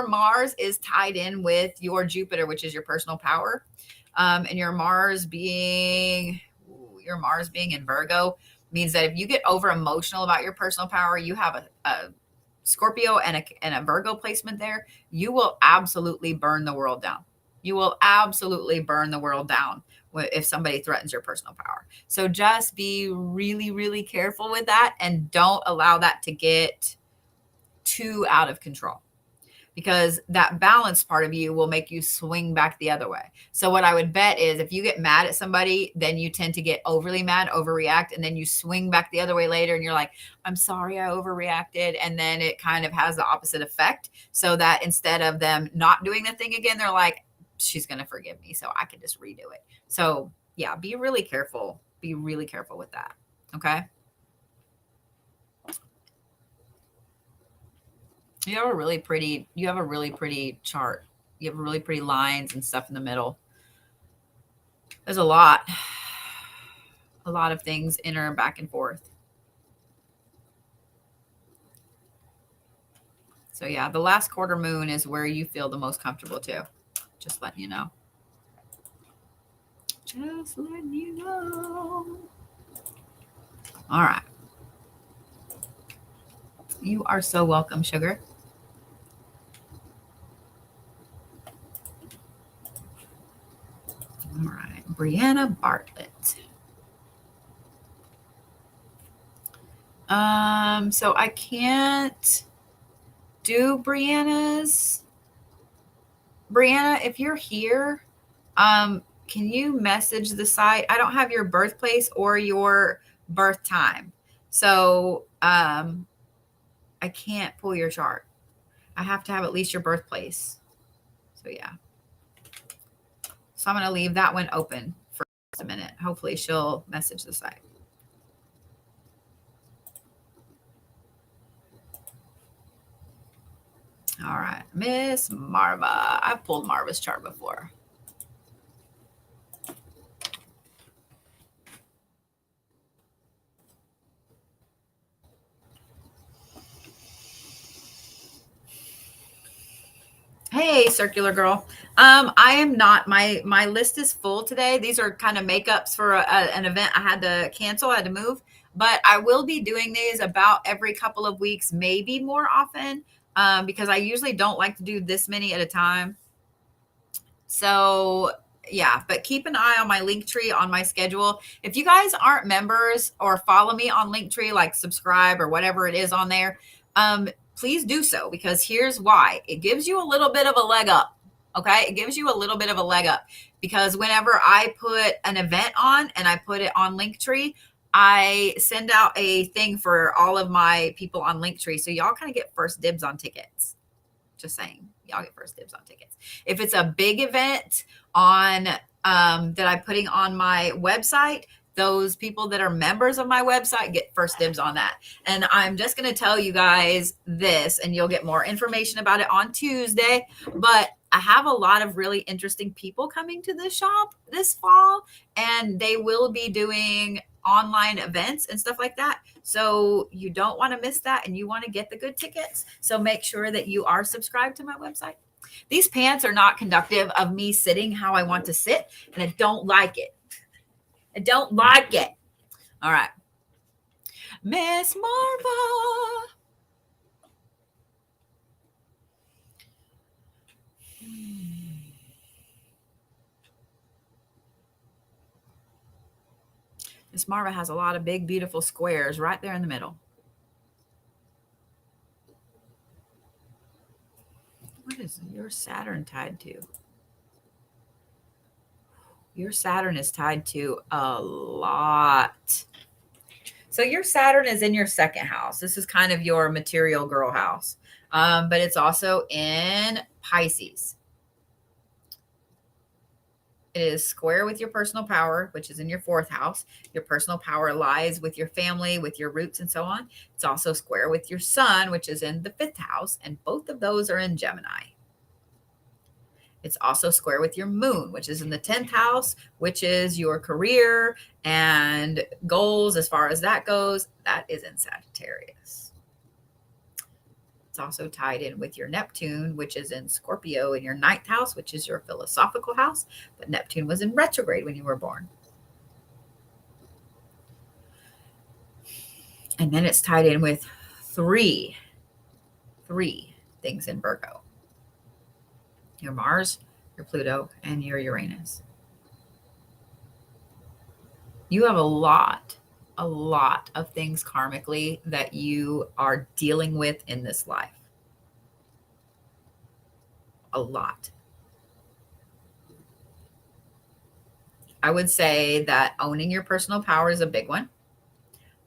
Mars is tied in with your Jupiter, which is your personal power, and your Mars being in Virgo means that if you get over emotional about your personal power, you have a Scorpio and a Virgo placement there, you will absolutely burn the world down. You will absolutely burn the world down if somebody threatens your personal power. So just be really, really careful with that and don't allow that to get too out of control, because that balance part of you will make you swing back the other way. So what I would bet is if you get mad at somebody, then you tend to get overly mad, overreact, and then you swing back the other way later and you're like, I'm sorry, I overreacted. And then it kind of has the opposite effect, so that instead of them not doing the thing again, they're like, she's going to forgive me, so I can just redo it. So yeah, be really careful. Be really careful with that. Okay. You have a really pretty chart. You have really pretty lines and stuff in the middle. There's a lot of things enter back and forth. So yeah, the last quarter moon is where you feel the most comfortable too. Just letting you know. Just letting you know. All right. You are so welcome, sugar. All right. Brianna Bartlett. So I can't do Brianna's. Brianna, if you're here, can you message the site? I don't have your birthplace or your birth time. So I can't pull your chart. I have to have at least your birthplace. So yeah. So I'm going to leave that one open for a minute. Hopefully she'll message the site. All right. Miss Marva. I've pulled Marva's chart before. Hey, circular girl. I am not. My list is full today. These are kind of makeups for an event I had to cancel. I had to move, but I will be doing these about every couple of weeks, maybe more often, because I usually don't like to do this many at a time. So yeah, but keep an eye on my Linktree on my schedule. If you guys aren't members or follow me on Linktree, like subscribe or whatever it is on there, please do so, because here's why. It gives you a little bit of a leg up. Okay. It gives you a little bit of a leg up, because whenever I put an event on and I put it on Linktree, I send out a thing for all of my people on Linktree. So y'all kind of get first dibs on tickets. Just saying, y'all get first dibs on tickets. If it's a big event on that I'm putting on my website, those people that are members of my website get first dibs on that. And I'm just going to tell you guys this, and you'll get more information about it on Tuesday. But I have a lot of really interesting people coming to the shop this fall, and they will be doing online events and stuff like that. So you don't want to miss that, and you want to get the good tickets. So make sure that you are subscribed to my website. These pants are not conductive of me sitting how I want to sit, and I don't like it. I don't like it. All right. Miss Marva. Miss Marva has a lot of big, beautiful squares right there in the middle. What is your Saturn tied to? Your Saturn is tied to a lot. So your Saturn is in your second house. This is kind of your material girl house, but it's also in Pisces. It is square with your personal power, which is in your 4th house. Your personal power lies with your family, with your roots, and so on. It's also square with your sun, which is in the 5th house, and both of those are in Gemini. It's also square with your moon, which is in the 10th house, which is your career and goals as far as that goes. That is in Sagittarius. It's also tied in with your Neptune, which is in Scorpio in your 9th house, which is your philosophical house. But Neptune was in retrograde when you were born. And then it's tied in with three things in Virgo. Your Mars, your Pluto, and your Uranus. You have a lot of things karmically that you are dealing with in this life. A lot. I would say that owning your personal power is a big one.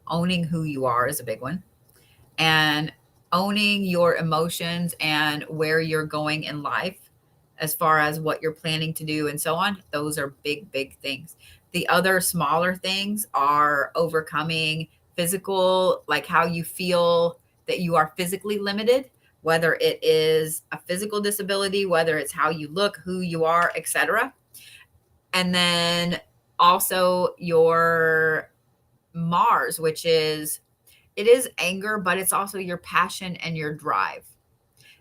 Owning who you are is a big one. And owning your emotions and where you're going in life as far as what you're planning to do and so on, those are big, big things. The other smaller things are overcoming physical, like how you feel that you are physically limited, whether it is a physical disability, whether it's how you look, who you are, etc. And then also your Mars, which is, it is anger, but it's also your passion and your drive.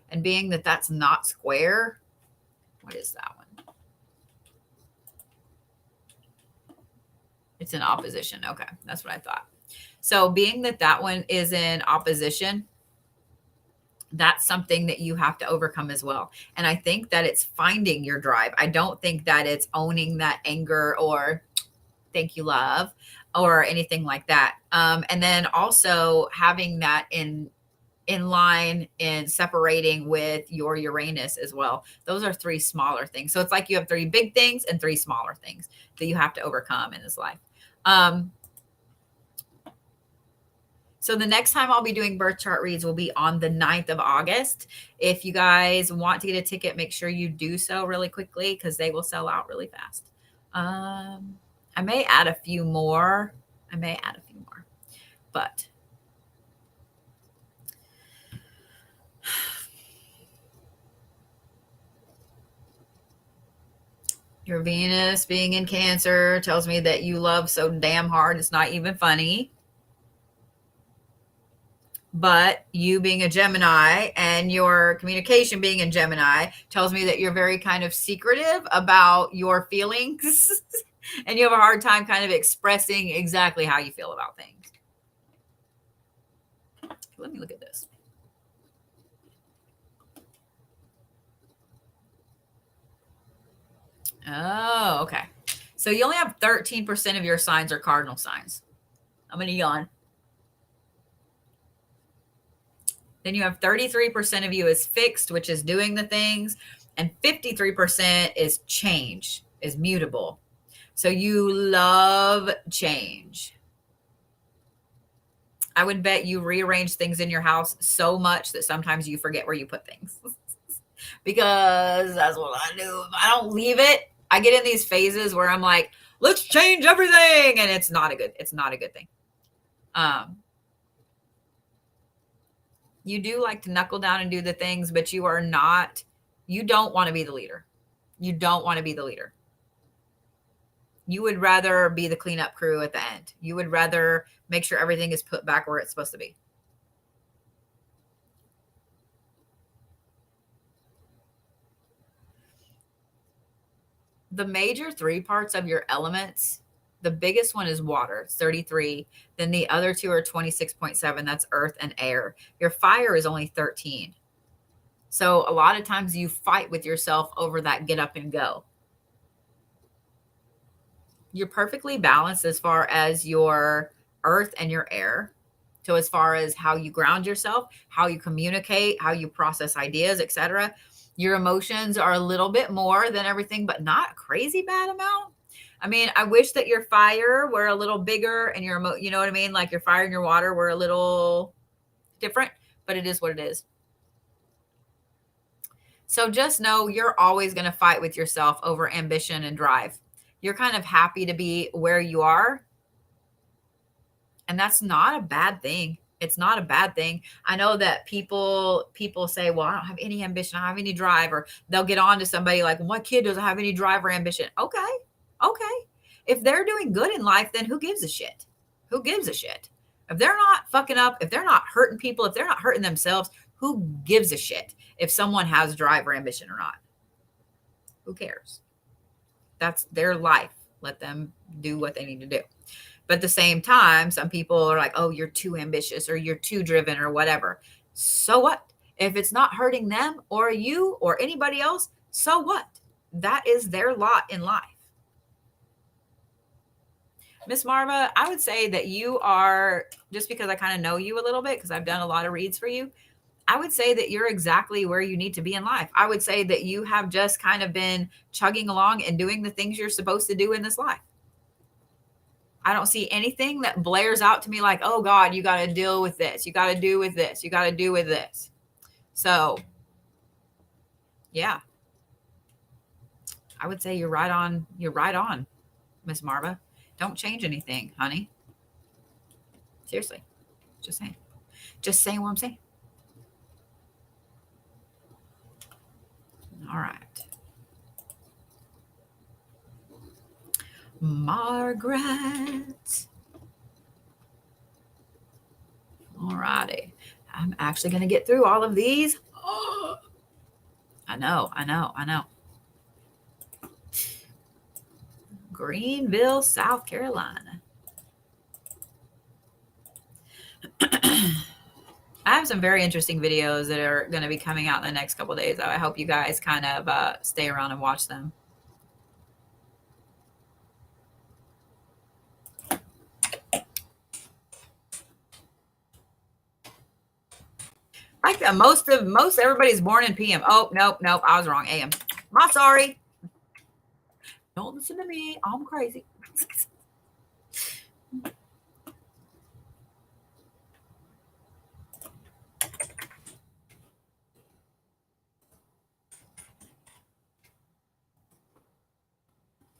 And being that that's not square, what is that one? It's in opposition. Okay, that's what I thought. So being that that one is in opposition, that's something that you have to overcome as well. And I think that it's finding your drive. I don't think that it's owning that anger or thank you, love, or anything like that. And then also having that in line in separating with your Uranus as well. Those are 3 smaller things. So it's like you have 3 big things and 3 smaller things that you have to overcome in this life. So the next time I'll be doing birth chart reads will be on the 9th of August. If you guys want to get a ticket, make sure you do so really quickly because they will sell out really fast. I may add a few more. But your Venus being in Cancer tells me that you love so damn hard, it's not even funny. But you being a Gemini and your communication being in Gemini tells me that you're very kind of secretive about your feelings and you have a hard time kind of expressing exactly how you feel about things. Let me look at this. Oh, okay. So you only have 13% of your signs are cardinal signs. I'm going to yawn. Then you have 33% of you is fixed, which is doing the things, and 53% is change, is mutable. So you love change. I would bet you rearrange things in your house so much that sometimes you forget where you put things. Because that's what I do. If I don't leave it, I get in these phases where I'm like, let's change everything. And it's not a good thing. You do like to knuckle down and do the things, but you don't want to be the leader. You don't want to be the leader. You would rather be the cleanup crew at the end. You would rather make sure everything is put back where it's supposed to be. The major 3 parts of your elements, the biggest one is water, it's 33. Then the other 2 are 26.7. That's earth and air. Your fire is only 13. So a lot of times you fight with yourself over that get up and go. You're perfectly balanced as far as your earth and your air. So as far as how you ground yourself, how you communicate, how you process ideas, etc. Your emotions are a little bit more than everything, but not a crazy bad amount. I mean, I wish that your fire were a little bigger and you know what I mean? Like your fire and your water were a little different, but it is what it is. So just know you're always going to fight with yourself over ambition and drive. You're kind of happy to be where you are. And that's not a bad thing. It's not a bad thing. I know that people say, well, I don't have any ambition. I don't have any drive. Or they'll get on to somebody like, well, my kid doesn't have any drive or ambition. Okay. Okay. If they're doing good in life, then who gives a shit? Who gives a shit? If they're not fucking up, if they're not hurting people, if they're not hurting themselves, who gives a shit if someone has drive or ambition or not? Who cares? That's their life. Let them do what they need to do. But at the same time, some people are like, oh, you're too ambitious or you're too driven or whatever. So what? If it's not hurting them or you or anybody else, so what? That is their lot in life. Miss Marva, I would say that you are, just because I kind of know you a little bit, because I've done a lot of reads for you, I would say that you're exactly where you need to be in life. I would say that you have just kind of been chugging along and doing the things you're supposed to do in this life. I don't see anything that blares out to me like, oh God, you got to deal with this. You got to do with this. You got to do with this. So yeah, I would say you're right on. You're right on, Miss Marva. Don't change anything, honey. Seriously. Just saying. Just saying what I'm saying. All right. Margaret. All righty. I'm actually going to get through all of these. Oh, I know. Greenville, South Carolina. I have some very interesting videos that are going to be coming out in the next couple of days. I hope you guys kind of stay around and watch them. Like that, most everybody's born in PM. Oh, nope, I was wrong. AM. I'm sorry. Don't listen to me. I'm crazy.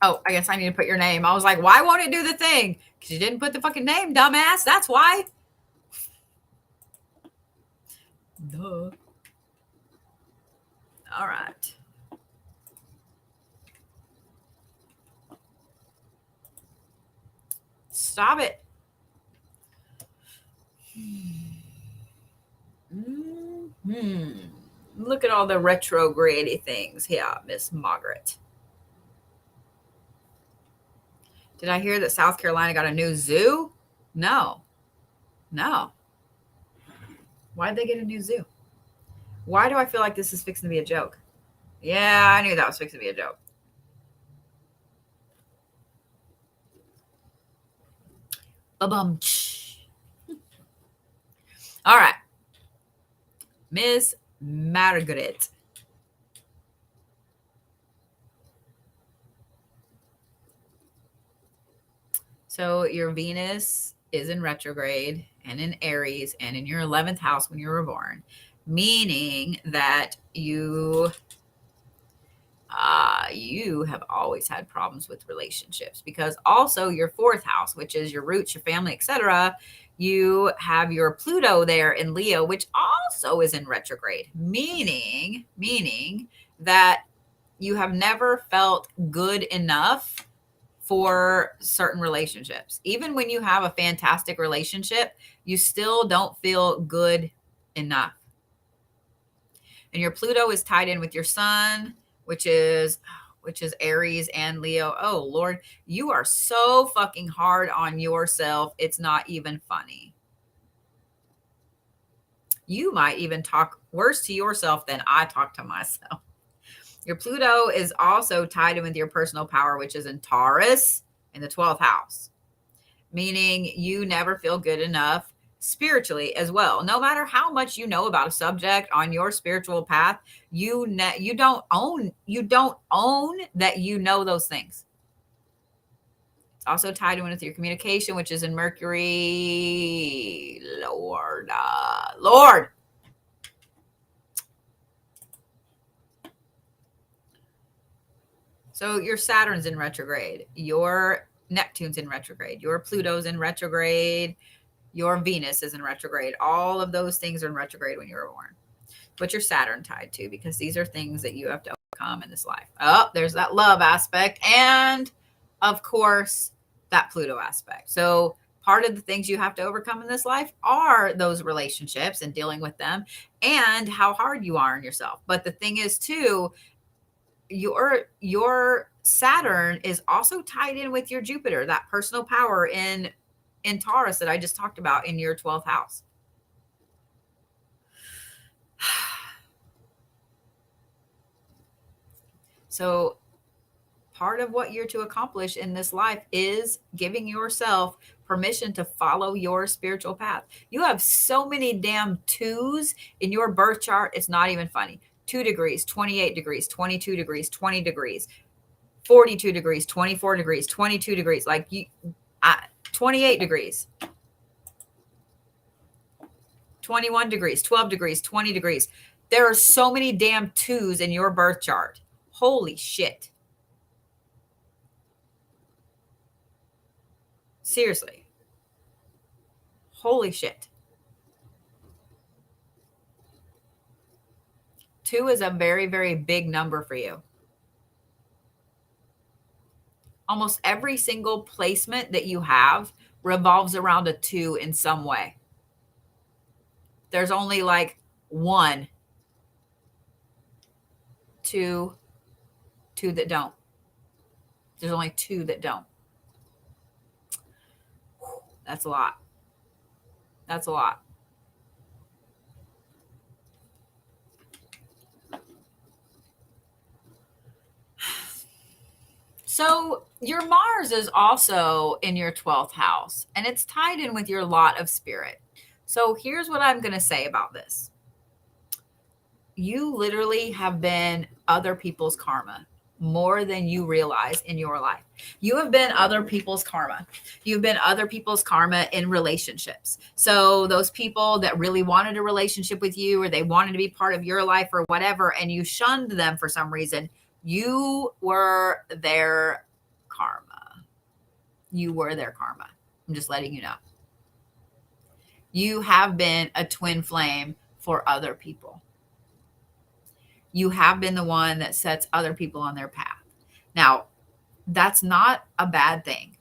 Oh, I guess I need to put your name. I was like, why won't it do the thing? Because you didn't put the fucking name, dumbass. That's why. Duh. All right. Stop it. Look at all the retrograde things here, Miss Margaret. Did I hear that South Carolina got a new zoo? No. Why'd they get a new zoo? Why do I feel like this is fixing to be a joke? Yeah, I knew that was fixing to be a joke. Ba-bum. All right. Miss Margaret. So your Venus is in retrograde and in Aries and in your 11th house when you were born, meaning that you have always had problems with relationships, because also your 4th house, which is your roots, your family, etc., you have your Pluto there in Leo, which also is in retrograde, meaning that you have never felt good enough for certain relationships. Even when you have a fantastic relationship, you still don't feel good enough. And your Pluto is tied in with your sun, which is Aries and Leo. Oh Lord, you are so fucking hard on yourself. It's not even funny. You might even talk worse to yourself than I talk to myself. Your Pluto is also tied in with your personal power, which is in Taurus in the 12th house, meaning you never feel good enough spiritually as well. No matter how much you know about a subject on your spiritual path, you don't own that you know those things. It's also tied in with your communication, which is in Mercury. Lord. So your Saturn's in retrograde, your Neptune's in retrograde, your Pluto's in retrograde, your Venus is in retrograde. All of those things are in retrograde when you were born. What's your Saturn tied to? Because these are things that you have to overcome in this life. Oh, there's that love aspect. And of course, that Pluto aspect. So part of the things you have to overcome in this life are those relationships and dealing with them and how hard you are on yourself. But the thing is too, your Saturn is also tied in with your Jupiter, that personal power in Taurus that I just talked about in your 12th house. So part of what you're to accomplish in this life is giving yourself permission to follow your spiritual path. You have so many damn twos in your birth chart. It's not even funny. 2 degrees, 28 degrees, 22 degrees, 20 degrees, 42 degrees, 24 degrees, 22 degrees, 28 degrees, 21 degrees, 12 degrees, 20 degrees. There are so many damn twos in your birth chart. Holy shit. Seriously. Holy shit. 2 is a very, very big number for you. Almost every single placement that you have revolves around a 2 in some way. There's only like 1, 2 that don't. There's only 2 that don't. That's a lot. That's a lot. So your Mars is also in your 12th house, and it's tied in with your lot of spirit. So here's what I'm going to say about this. You literally have been other people's karma more than you realize in your life. You have been other people's karma. You've been other people's karma in relationships. So those people that really wanted a relationship with you, or they wanted to be part of your life or whatever, and you shunned them for some reason, you were their karma. You were their karma. I'm just letting you know. You have been a twin flame for other people. You have been the one that sets other people on their path. Now, that's not a bad thing,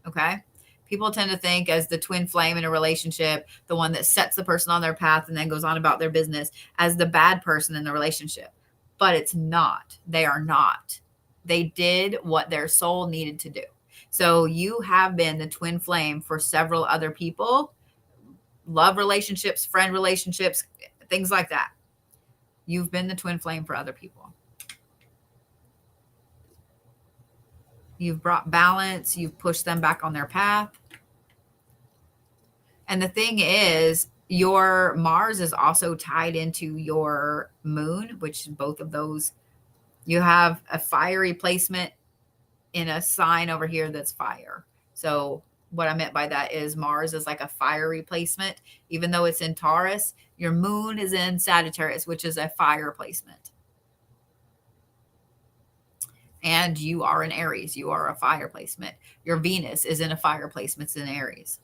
okay? People tend to think as the twin flame in a relationship, the one that sets the person on their path and then goes on about their business, as the bad person in the relationship. But it's not. They are not. They did what their soul needed to do. So you have been the twin flame for several other people, love relationships, friend relationships, things like that. You've been the twin flame for other people. You've brought balance. You've pushed them back on their path. And the thing is, your Mars is also tied into your moon, which both of those, you have a fiery placement in a sign over here that's fire. So what I meant by that is Mars is like a fiery placement. Even though it's in Taurus, your moon is in Sagittarius, which is a fire placement. And you are in Aries. You are a fire placement. Your Venus is in a fire placement in Aries.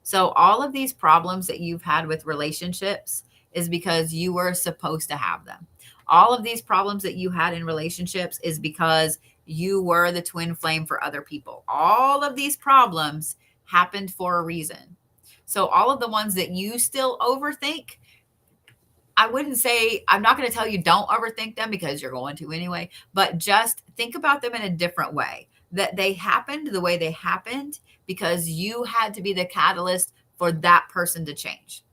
So all of these problems that you've had with relationships is because you were supposed to have them. All of these problems that you had in relationships is because you were the twin flame for other people. All of these problems happened for a reason. So all of the ones that you still overthink, I wouldn't say, I'm not going to tell you don't overthink them because you're going to anyway, but just think about them in a different way. That they happened the way they happened because you had to be the catalyst for that person to change.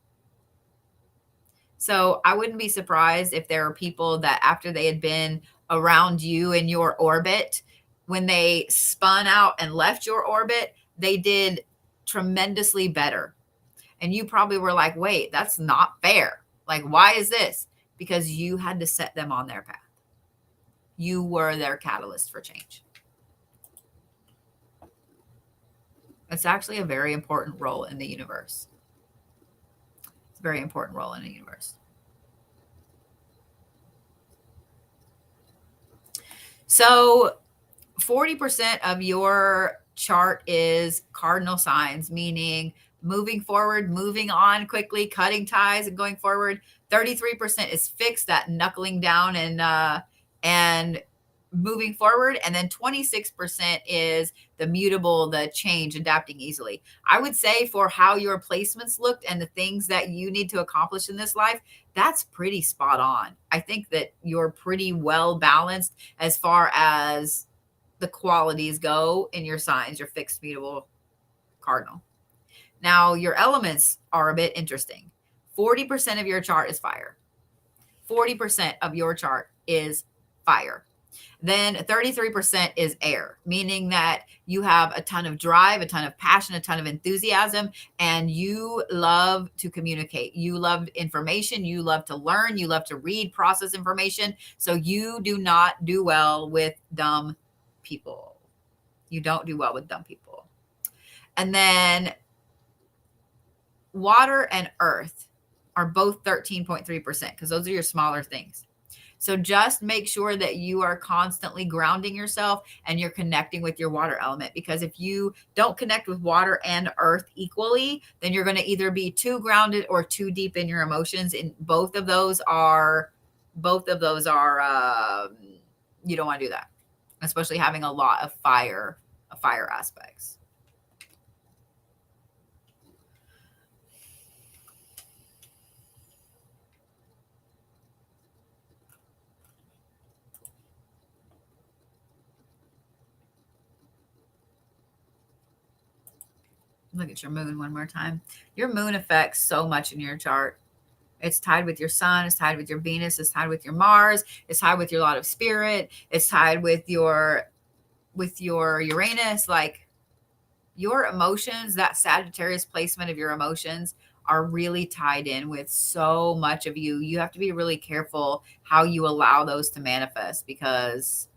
So I wouldn't be surprised if there are people that after they had been around you in your orbit, when they spun out and left your orbit, they did tremendously better. And you probably were like, wait, that's not fair. Like, why is this? Because you had to set them on their path. You were their catalyst for change. It's actually a very important role in the universe. It's a very important role in the universe. So 40% of your chart is cardinal signs, meaning moving forward, moving on quickly, cutting ties and going forward. 33% is fixed, that knuckling down and moving forward. And then 26% is the mutable, the change, adapting easily. I would say for how your placements looked and the things that you need to accomplish in this life, that's pretty spot on. I think that you're pretty well balanced as far as the qualities go in your signs, your fixed, mutable, cardinal. Now, your elements are a bit interesting. 40% of your chart is fire. 40% of your chart is fire. Then 33% is air, meaning that you have a ton of drive, a ton of passion, a ton of enthusiasm, and you love to communicate. You love information. You love to learn. You love to read, process information. So you do not do well with dumb people. You don't do well with dumb people. And then water and earth are both 13.3% because those are your smaller things. So just make sure that you are constantly grounding yourself and you're connecting with your water element, because if you don't connect with water and earth equally, then you're going to either be too grounded or too deep in your emotions. And both of those are, you don't want to do that, especially having a lot of fire aspects. Look at your moon one more time. Your moon affects so much in your chart. It's tied with your sun. It's tied with your Venus. It's tied with your Mars. It's tied with your lot of spirit. It's tied with your Uranus. Like your emotions, that Sagittarius placement of your emotions are really tied in with so much of you. You have to be really careful how you allow those to manifest, because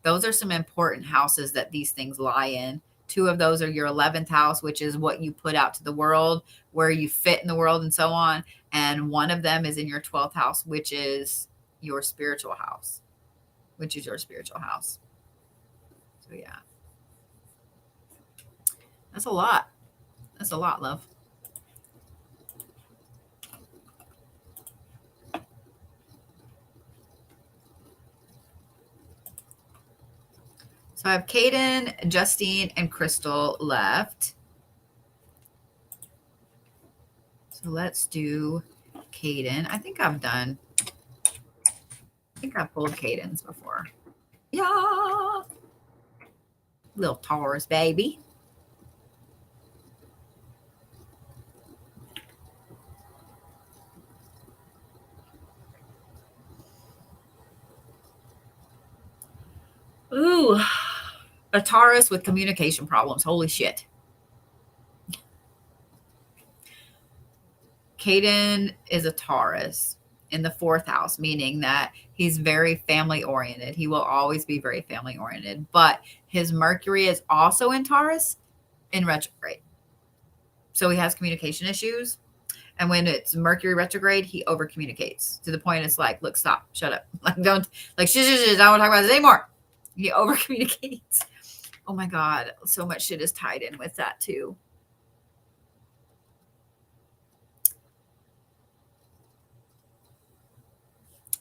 those are some important houses that these things lie in. 2 of those are your 11th house, which is what you put out to the world, where you fit in the world and so on. And 1 of them is in your 12th house, which is your spiritual house, So yeah, that's a lot. That's a lot, love. So I have Kaeden, Justine, and Crystal left. So let's do Kaeden. I think I've pulled Kaeden's before. Yeah. Little Taurus baby. Ooh, a Taurus with communication problems. Holy shit. Kaeden is a Taurus in the 4th house, meaning that he's very family oriented. He will always be very family oriented, but his Mercury is also in Taurus in retrograde. So he has communication issues. And when it's Mercury retrograde, he over communicates to the point it's like, look, stop, shut up. Like, don't, like, shh, I don't want to talk about this anymore. He over communicates. Oh my God. So much shit is tied in with that too.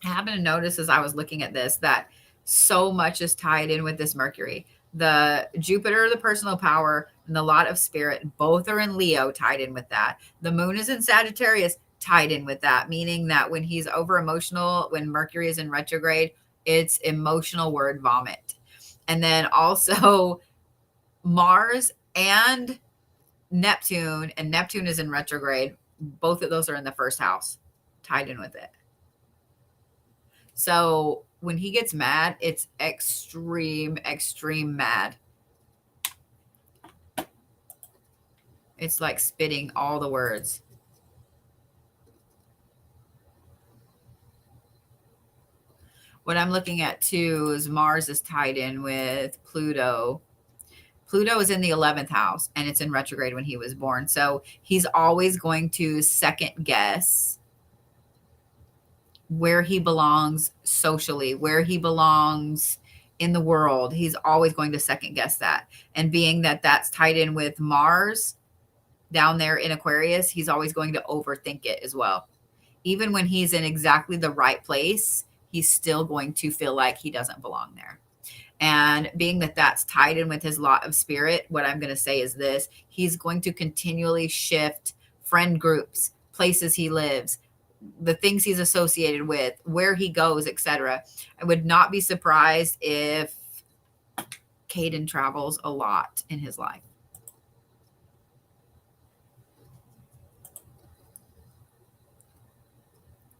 I happened to notice as I was looking at this that so much is tied in with this Mercury. The Jupiter, the personal power, and the lot of spirit, both are in Leo, tied in with that. The moon is in Sagittarius, tied in with that, meaning that when he's over emotional, when Mercury is in retrograde, it's emotional word vomit. And then also Mars and Neptune is in retrograde. Both of those are in the 1st house, tied in with it. So when he gets mad, it's extreme mad. It's like spitting all the words. What I'm looking at too is Mars is tied in with Pluto. Pluto is in the 11th house and it's in retrograde when he was born. So he's always going to second guess where he belongs socially, where he belongs in the world, he's always going to second guess that. And being that that's tied in with Mars down there in Aquarius, he's always going to overthink it as well. Even when he's in exactly the right place, he's still going to feel like he doesn't belong there. And being that that's tied in with his lot of spirit, what I'm going to say is this: he's going to continually shift friend groups, places he lives, the things he's associated with, where he goes, etc. I would not be surprised if Kaeden travels a lot in his life.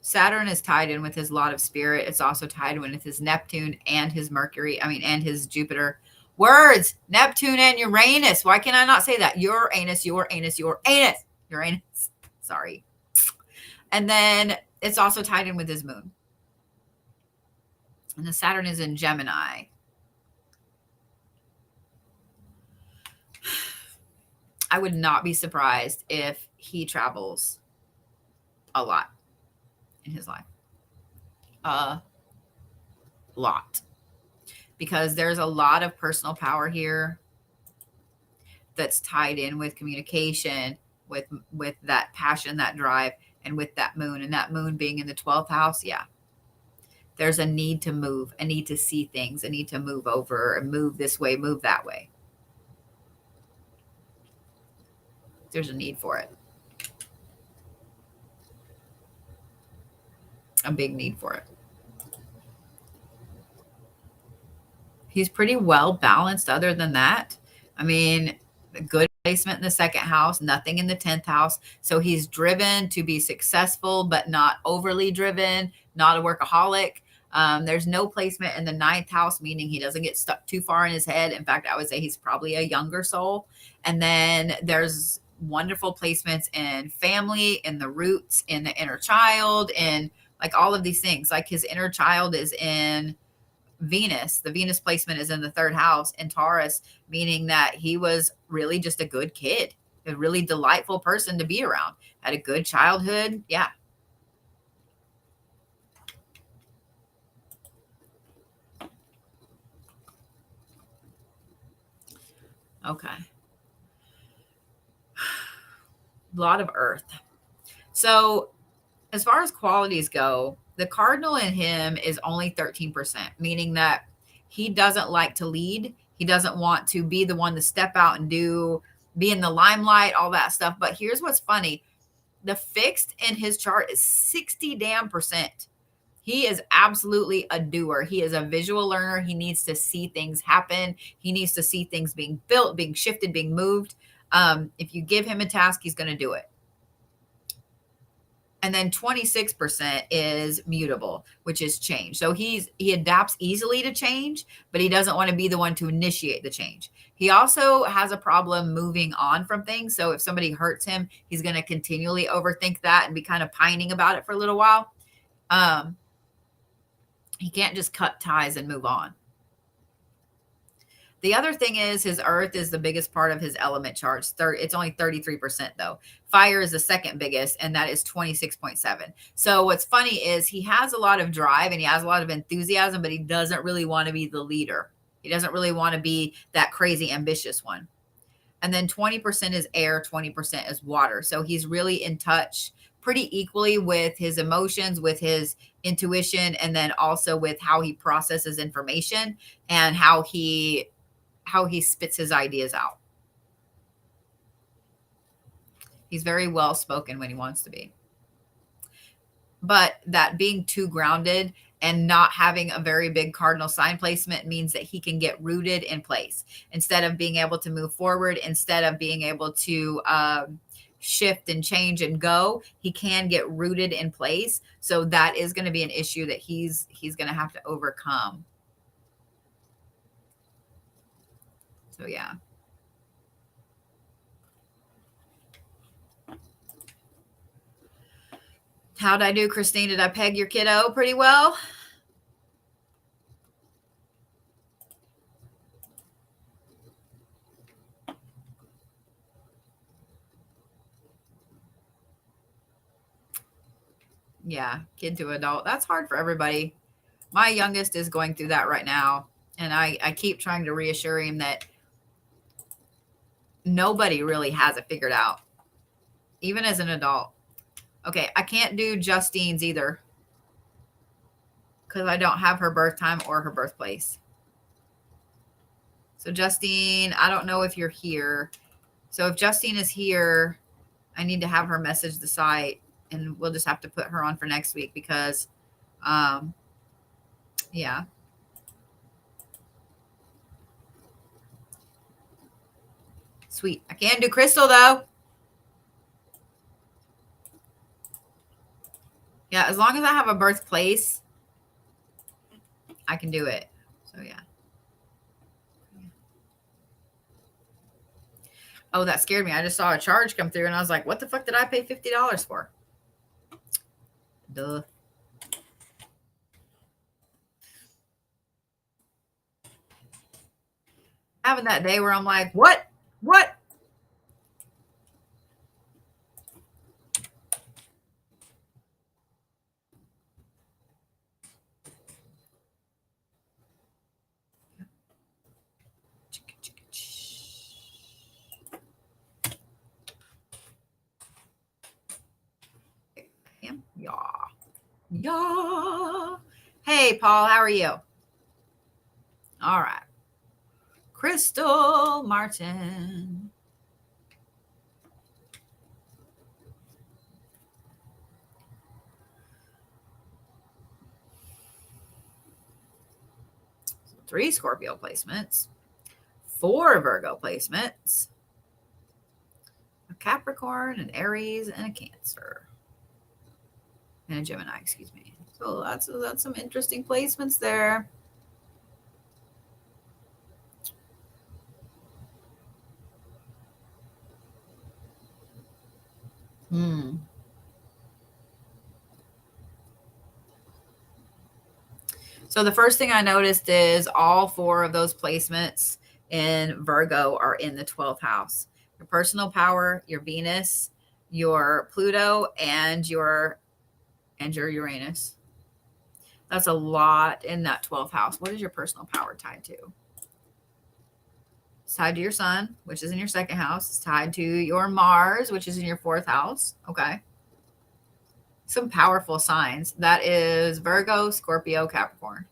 Saturn is tied in with his lot of spirit. It's also tied in with his Neptune and his Mercury. And his Jupiter. Words, Neptune and Uranus. Why can I not say that? Uranus. Sorry. And then it's also tied in with his moon. And the Saturn is in Gemini. I would not be surprised if he travels a lot in his life. A lot. Because there's a lot of personal power here that's tied in with communication, with that passion, that drive, and with that moon. And that moon being in the 12th house, yeah. There's a need to move, a need to see things, a need to move over and move this way, move that way. There's a need for it. A big need for it. He's pretty well balanced other than that. I mean, good placement in the 2nd house, nothing in the 10th house. So he's driven to be successful, but not overly driven, not a workaholic. There's no placement in the 9th house, meaning he doesn't get stuck too far in his head. In fact, I would say he's probably a younger soul. And then there's wonderful placements in family, in the roots, in the inner child, and like all of these things. Like his inner child is in Venus. The Venus placement is in the 3rd house in Taurus, meaning that he was really just a good kid, a really delightful person to be around, had a good childhood. Yeah. Okay. A lot of earth. So as far as qualities go, the cardinal in him is only 13%, meaning that he doesn't like to lead. He doesn't want to be the one to step out and be in the limelight, all that stuff. But here's what's funny. The fixed in his chart is 60 damn percent. He is absolutely a doer. He is a visual learner. He needs to see things happen. He needs to see things being built, being shifted, being moved. If you give him a task, he's going to do it. And then 26% is mutable, which is change. So he adapts easily to change, but he doesn't want to be the one to initiate the change. He also has a problem moving on from things. So if somebody hurts him, he's going to continually overthink that and be kind of pining about it for a little while. He can't just cut ties and move on. The other thing is his earth is the biggest part of his element chart. It's only 33% though. Fire is the second biggest, and that is 26.7. So what's funny is he has a lot of drive and he has a lot of enthusiasm, but he doesn't really want to be the leader. He doesn't really want to be that crazy ambitious one. And then 20% is air, 20% is water. So he's really in touch pretty equally with his emotions, with his intuition, and then also with how he processes information and how he spits his ideas out. He's very well spoken when he wants to be. But that being too grounded and not having a very big cardinal sign placement means that he can get rooted in place instead of being able to move forward, instead of being able to shift and change and go. He can get rooted in place. So that is going to be an issue that he's going to have to overcome. So yeah. How'd I do, Christine? Did I peg your kiddo pretty well? Yeah, kid to adult. That's hard for everybody. My youngest is going through that right now. And I keep trying to reassure him that nobody really has it figured out, even as an adult. Okay, I can't do Justine's either because I don't have her birth time or her birthplace. So Justine, I don't know if you're here. So if Justine is here, I need to have her message the site, and we'll just have to put her on for next week because, yeah. Sweet. I can do Crystal though. Yeah, as long as I have a birthplace, I can do it. So yeah. Oh, that scared me. I just saw a charge come through and I was like, what the fuck did I pay $50 for? Duh. Having that day where I'm like, what? What? Yeah. Yeah. Hey, Paul, how are you? All right. Crystal Martin. Three Scorpio placements, 4 Virgo placements, a Capricorn, an Aries, and a Cancer, and a Gemini, excuse me. So that's some interesting placements there. So the first thing I noticed is all 4 of those placements in Virgo are in the 12th house. Your personal power, your Venus, your Pluto, and your Uranus. That's a lot in that 12th house. What is your personal power tied to? It's tied to your sun, which is in your 2nd house. It's tied to your Mars, which is in your 4th house. Okay. Some powerful signs. That is Virgo, Scorpio, Capricorn.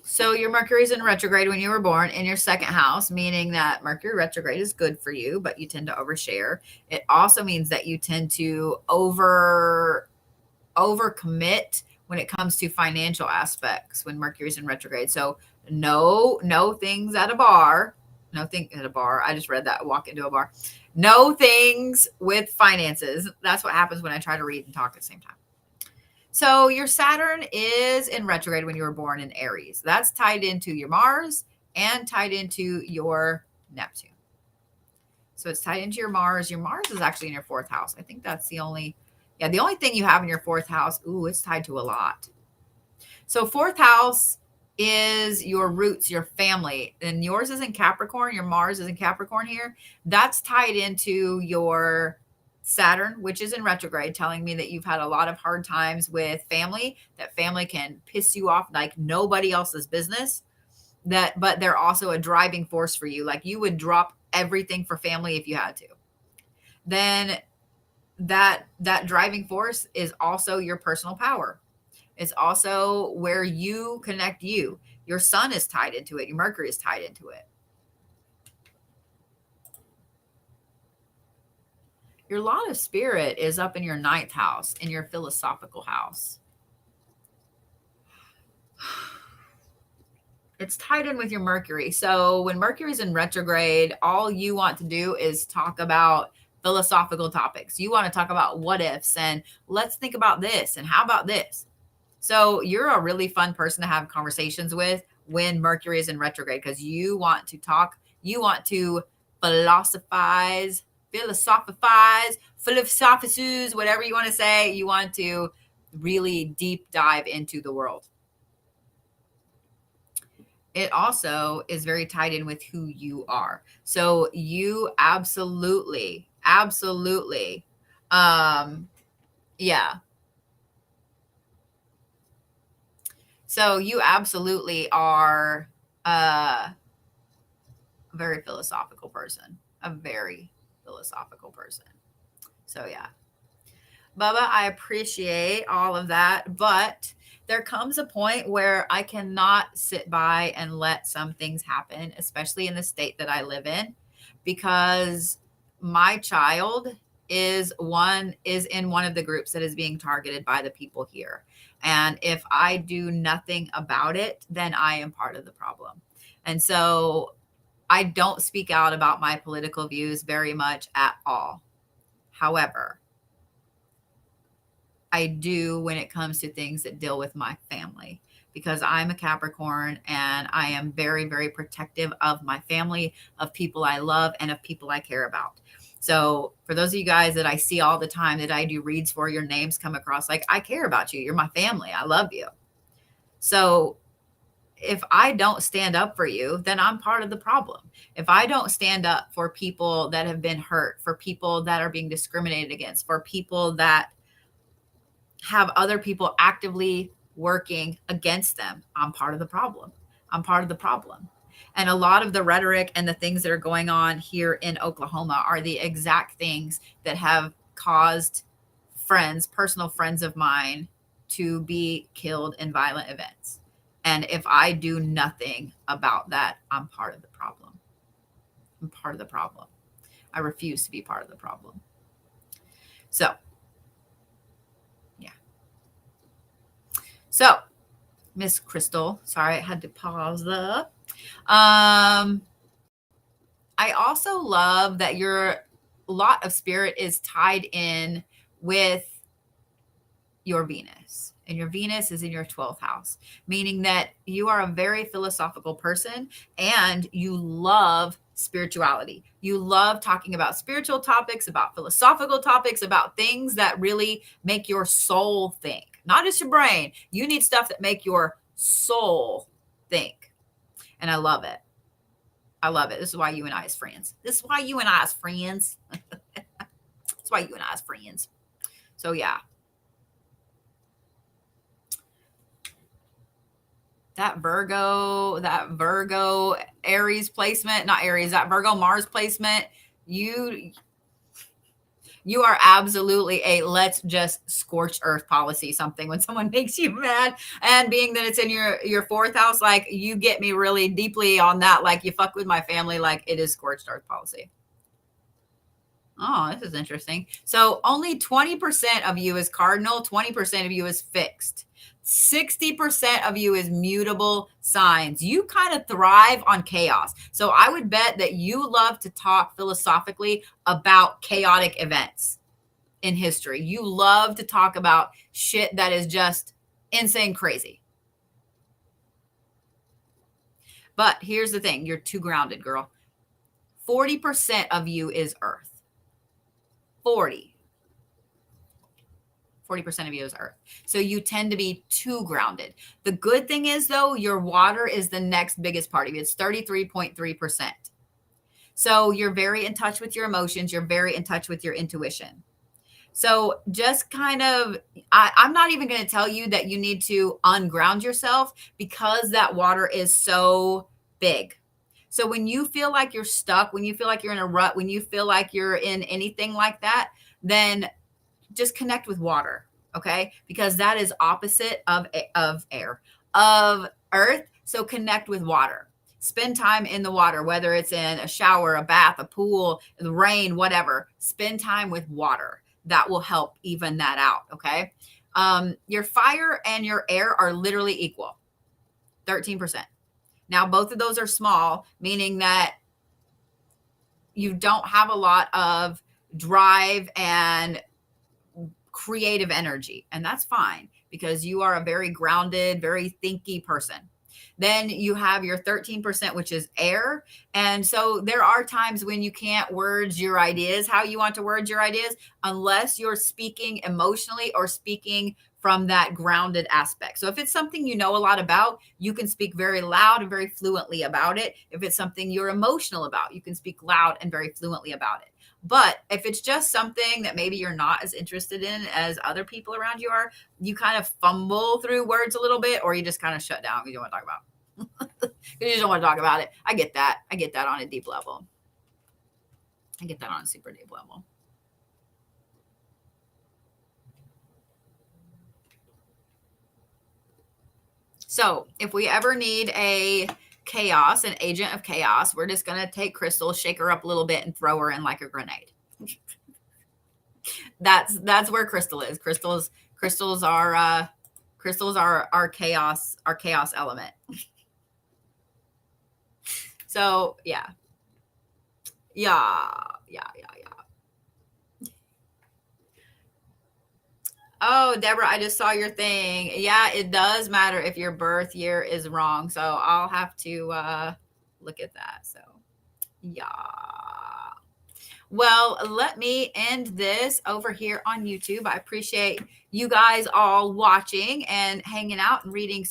So your Mercury's in retrograde when you were born in your 2nd house, meaning that Mercury retrograde is good for you, but you tend to overshare. It also means that you tend to overcommit when it comes to financial aspects when Mercury's in retrograde. So no things at a bar. Nothing at a bar. I just read that. Walk into a bar. No things with finances. That's what happens when I try to read and talk at the same time. So your Saturn is in retrograde when you were born in Aries. That's tied into your Mars and tied into your Neptune. So it's tied into your Mars. Your Mars is actually in your 4th house. I think that's the only thing you have in your 4th house. Ooh, it's tied to a lot. So 4th house is your roots, your family, and yours is in Capricorn. Your Mars is in Capricorn here. That's tied into your Saturn, which is in retrograde, telling me that you've had a lot of hard times with family, that family can piss you off like nobody else's business, but they're also a driving force for you. Like you would drop everything for family if you had to. Then that driving force is also your personal power. It's also where you connect you. Your sun is tied into it. Your Mercury is tied into it. Your lot of spirit is up in your 9th house, in your philosophical house. It's tied in with your Mercury. So when Mercury's in retrograde, all you want to do is talk about philosophical topics. You want to talk about what ifs and let's think about this and how about this. So you're a really fun person to have conversations with when Mercury is in retrograde because you want to talk, you want to philosophize, whatever you want to say. You want to really deep dive into the world. It also is very tied in with who you are. So you absolutely Yeah. So you absolutely are a very philosophical person, a very philosophical person. So yeah. Bubba, I appreciate all of that, but there comes a point where I cannot sit by and let some things happen, especially in the state that I live in, because my child is in one of the groups that is being targeted by the people here. And if I do nothing about it, then I am part of the problem. And so I don't speak out about my political views very much at all. However, I do when it comes to things that deal with my family, because I'm a Capricorn and I am very, very protective of my family, of people I love, and of people I care about. So for those of you guys that I see all the time that I do reads for, your names come across, like, I care about you. You're my family. I love you. So if I don't stand up for you, then I'm part of the problem. If I don't stand up for people that have been hurt, for people that are being discriminated against, for people that have other people actively working against them, I'm part of the problem. I'm part of the problem. And a lot of the rhetoric and the things that are going on here in Oklahoma are the exact things that have caused friends, personal friends of mine, to be killed in violent events. And if I do nothing about that, I'm part of the problem. I'm part of the problem. I refuse to be part of the problem. So, yeah. So, Miss Crystal, sorry, I had to pause the. I also love that your lot of spirit is tied in with your Venus, and your Venus is in your 12th house, meaning that you are a very philosophical person and you love spirituality. You love talking about spiritual topics, about philosophical topics, about things that really make your soul think, not just your brain. You need stuff that make your soul think. And I love it. I love it. This is why you and I as friends. This is why you and I as friends. That's why you and I as friends. So yeah. That Virgo Aries placement, not Aries, that Virgo Mars placement, you are absolutely a let's just scorch earth policy something when someone makes you mad. And being that it's in your fourth house, like, you get me really deeply on that. Like, you fuck with my family, like, it is scorched earth policy. Oh, this is interesting. So only 20% of you is cardinal, 20% of you is fixed. 60% of you is mutable signs. You kind of thrive on chaos. So I would bet that you love to talk philosophically about chaotic events in history. You love to talk about shit that is just insane crazy. But here's the thing. You're too grounded, girl. 40% of you is earth. 40% of you is earth. So you tend to be too grounded. The good thing is, though, your water is the next biggest part of you. It's 33.3%. So you're very in touch with your emotions. You're very in touch with your intuition. So just kind of, I'm not even going to tell you that you need to unground yourself, because that water is so big. So when you feel like you're stuck, when you feel like you're in a rut, when you feel like you're in anything like that, then just connect with water, okay? Because that is opposite of air, of earth. So connect with water. Spend time in the water, whether it's in a shower, a bath, a pool, the rain, whatever. Spend time with water. That will help even that out, okay? Your fire and your air are literally equal, 13%. Now, both of those are small, meaning that you don't have a lot of drive and creative energy. And that's fine, because you are a very grounded, very thinky person. Then you have your 13%, which is air. And so there are times when you can't word your ideas how you want to word your ideas, unless you're speaking emotionally or speaking from that grounded aspect. So if it's something you know a lot about, you can speak very loud and very fluently about it. If it's something you're emotional about, you can speak loud and very fluently about it. But if it's just something that maybe you're not as interested in as other people around you are, you kind of fumble through words a little bit, or you just kind of shut down because you don't want to talk about. You just don't want to talk about it. I get that. I get that on a deep level. I get that on a super deep level. So if we ever need an agent of chaos, we're just going to take Crystal, shake her up a little bit, and throw her in like a grenade. That's where Crystal is. Crystal's our chaos element. So yeah. Oh, Deborah, I just saw your thing. Yeah, it does matter if your birth year is wrong. So I'll have to look at that. So yeah. Well, let me end this over here on YouTube. I appreciate you guys all watching and hanging out and reading